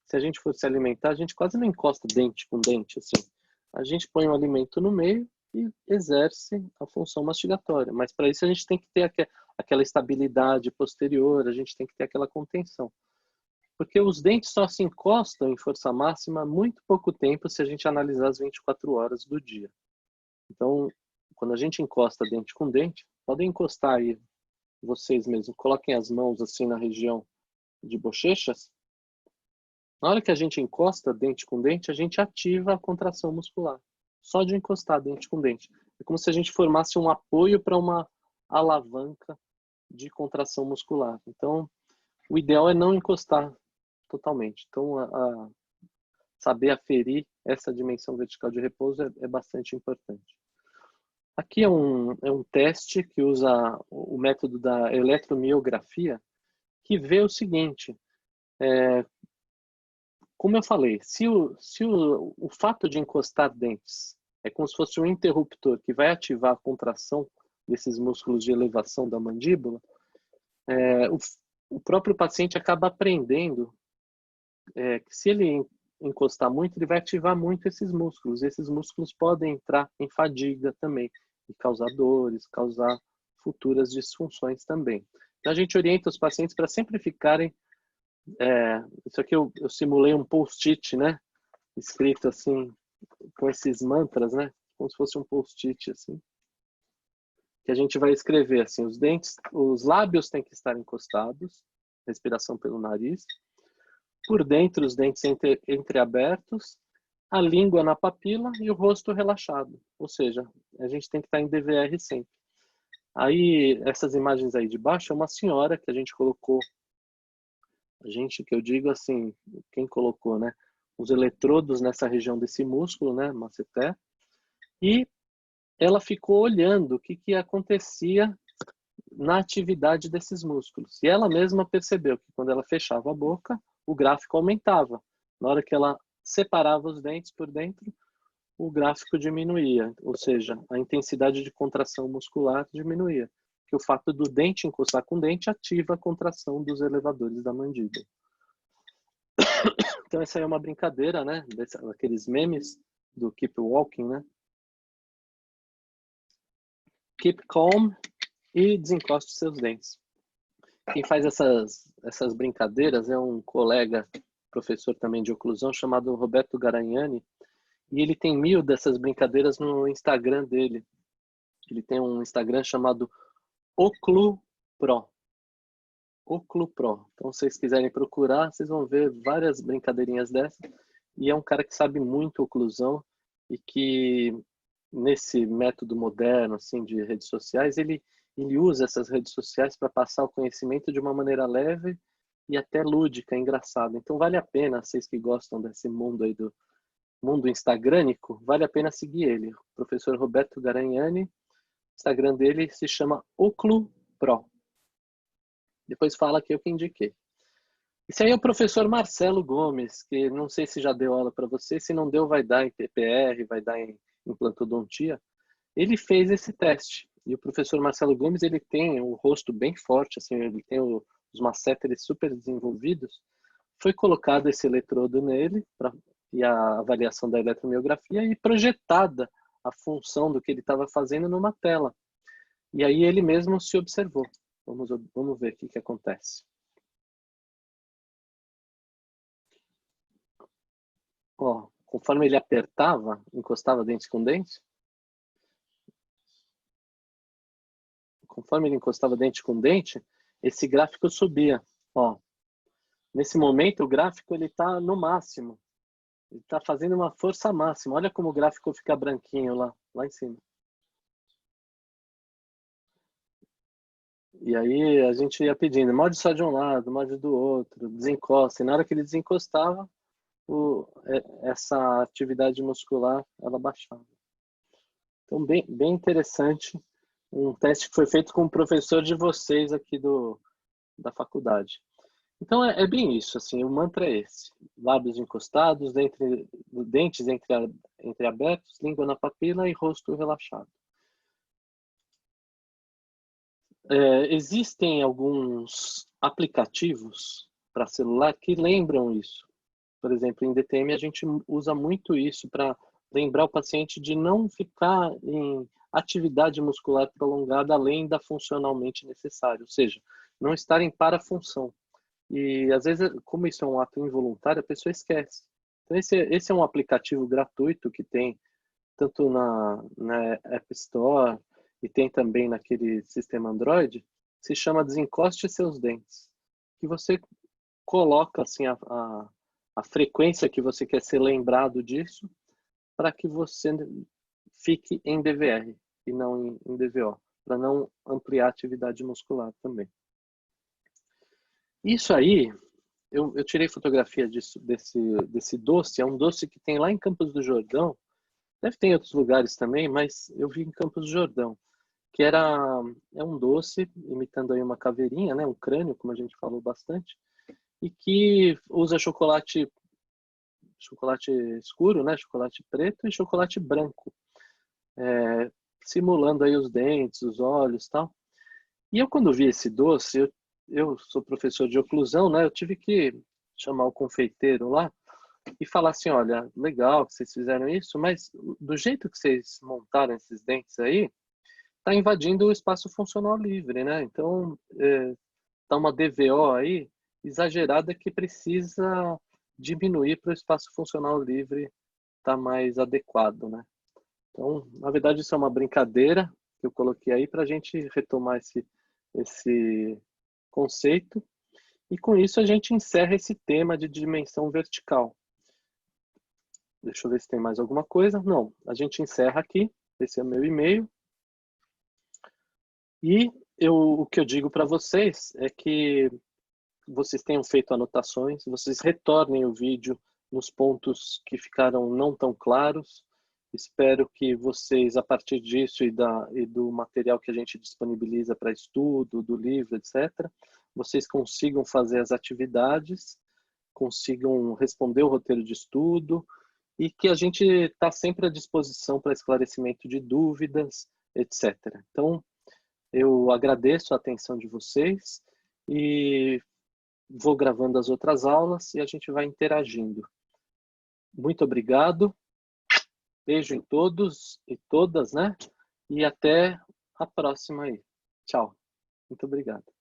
Speaker 1: se a gente for se alimentar, a gente quase não encosta dente com dente, assim. A gente põe o alimento no meio e exerce a função mastigatória, mas para isso a gente tem que ter aquela estabilidade posterior, a gente tem que ter aquela contenção. Porque os dentes só se encostam em força máxima há muito pouco tempo se a gente analisar as 24 horas do dia. Então, quando a gente encosta dente com dente, podem encostar aí vocês mesmos, coloquem as mãos assim na região de bochechas. Na hora que a gente encosta dente com dente, a gente ativa a contração muscular. Só de encostar dente com dente. É como se a gente formasse um apoio para uma alavanca de contração muscular. Então, o ideal é não encostar totalmente. Então, saber aferir essa dimensão vertical de repouso é bastante importante. Aqui é um teste que usa o método da eletromiografia, que vê o seguinte, como eu falei, se o fato de encostar dentes é como se fosse um interruptor que vai ativar a contração desses músculos de elevação da mandíbula, o próprio paciente acaba aprendendo que se ele encostar muito, ele vai ativar muito esses músculos. Esses músculos podem entrar em fadiga também, e causar dores, causar futuras disfunções também. Então, a gente orienta os pacientes para sempre ficarem... isso aqui eu simulei um post-it, né? Escrito assim, com esses mantras, né? Como se fosse um post-it, assim. Que a gente vai escrever, assim, os dentes, os lábios têm que estar encostados, respiração pelo nariz. Por dentro, os dentes entreabertos, a língua na papila e o rosto relaxado. Ou seja, a gente tem que estar em DVR sempre. Aí, essas imagens aí de baixo é uma senhora que a gente colocou, que eu digo assim, quem colocou, né? Os eletrodos nessa região desse músculo, né? Masseter. E ela ficou olhando o que acontecia na atividade desses músculos. E ela mesma percebeu que quando ela fechava a boca, o gráfico aumentava. Na hora que ela separava os dentes por dentro, o gráfico diminuía, ou seja, a intensidade de contração muscular diminuía. Que o fato do dente encostar com o dente ativa a contração dos elevadores da mandíbula. Então essa aí é uma brincadeira, né? Aqueles memes do Keep Walking, né? Keep calm e desencoste seus dentes. Quem faz essas brincadeiras é um colega, professor também de oclusão, chamado Roberto Garagnani, e ele tem 1000 dessas brincadeiras no Instagram dele. Ele tem um Instagram chamado OcluPro. OcluPro. Então, se vocês quiserem procurar, vocês vão ver várias brincadeirinhas dessas. E é um cara que sabe muito oclusão e que, nesse método moderno assim, de redes sociais, ele usa essas redes sociais para passar o conhecimento de uma maneira leve e até lúdica, engraçada. Então, vale a pena, vocês que gostam desse mundo aí do mundo instagrânico, vale a pena seguir ele. O professor Roberto Garagnani, o Instagram dele se chama OcluPro. Depois fala que eu que indiquei. Esse aí é o professor Marcelo Gomes, que não sei se já deu aula para você, se não deu vai dar em PPR, vai dar em implantodontia. Ele fez esse teste. E o professor Marcelo Gomes, ele tem um rosto bem forte, assim, ele tem os masseteres super desenvolvidos. Foi colocado esse eletrodo nele, e a avaliação da eletromiografia, e projetada a função do que ele estava fazendo numa tela. E aí ele mesmo se observou. Vamos ver o que acontece. Ó, conforme ele apertava, encostava dente com dente, conforme ele encostava dente com dente, esse gráfico subia. Ó, nesse momento, o gráfico ele está no máximo. Ele está fazendo uma força máxima. Olha como o gráfico fica branquinho lá em cima. E aí a gente ia pedindo, morde só de um lado, morde do outro, desencosta. E na hora que ele desencostava, essa atividade muscular, ela baixava. Então, bem interessante. Um teste que foi feito com um professor de vocês aqui da faculdade. Então, é bem isso, assim, o mantra é esse. Lábios encostados, dentes entreabertos, língua na papila e rosto relaxado. Existem alguns aplicativos para celular que lembram isso. Por exemplo, em DTM a gente usa muito isso para lembrar o paciente de não ficar em atividade muscular prolongada além da funcionalmente necessária, ou seja, não estar em parafunção. E às vezes, como isso é um ato involuntário, a pessoa esquece. Então esse é um aplicativo gratuito que tem tanto na App Store e tem também naquele sistema Android, se chama Desencoste Seus Dentes, que você coloca assim a frequência que você quer ser lembrado disso para que você fique em DVR e não em DVO, para não ampliar a atividade muscular também. Isso aí, eu tirei fotografia desse doce, é um doce que tem lá em Campos do Jordão, deve ter em outros lugares também, mas eu vi em Campos do Jordão, que é um doce, imitando aí uma caveirinha, né, um crânio, como a gente falou bastante, e que usa chocolate escuro, né, chocolate preto e chocolate branco, simulando aí os dentes, os olhos, tal. E eu quando vi esse doce, eu sou professor de oclusão, né, eu tive que chamar o confeiteiro lá e falar assim, olha, legal que vocês fizeram isso, mas do jeito que vocês montaram esses dentes aí, está invadindo o espaço funcional livre, né? Então, tá uma DVO aí exagerada que precisa diminuir para o espaço funcional livre estar mais adequado, né? Então, na verdade, isso é uma brincadeira que eu coloquei aí para a gente retomar esse conceito. E com isso a gente encerra esse tema de dimensão vertical. Deixa eu ver se tem mais alguma coisa. Não, a gente encerra aqui. Esse é o meu e-mail. E o que eu digo para vocês é que vocês tenham feito anotações, vocês retornem o vídeo nos pontos que ficaram não tão claros. Espero que vocês, a partir disso e do material que a gente disponibiliza para estudo, do livro, etc., vocês consigam fazer as atividades, consigam responder o roteiro de estudo e que a gente está sempre à disposição para esclarecimento de dúvidas, etc. Então, eu agradeço a atenção de vocês e vou gravando as outras aulas e a gente vai interagindo. Muito obrigado, beijo em todos e todas, né? E até a próxima aí. Tchau. Muito obrigado.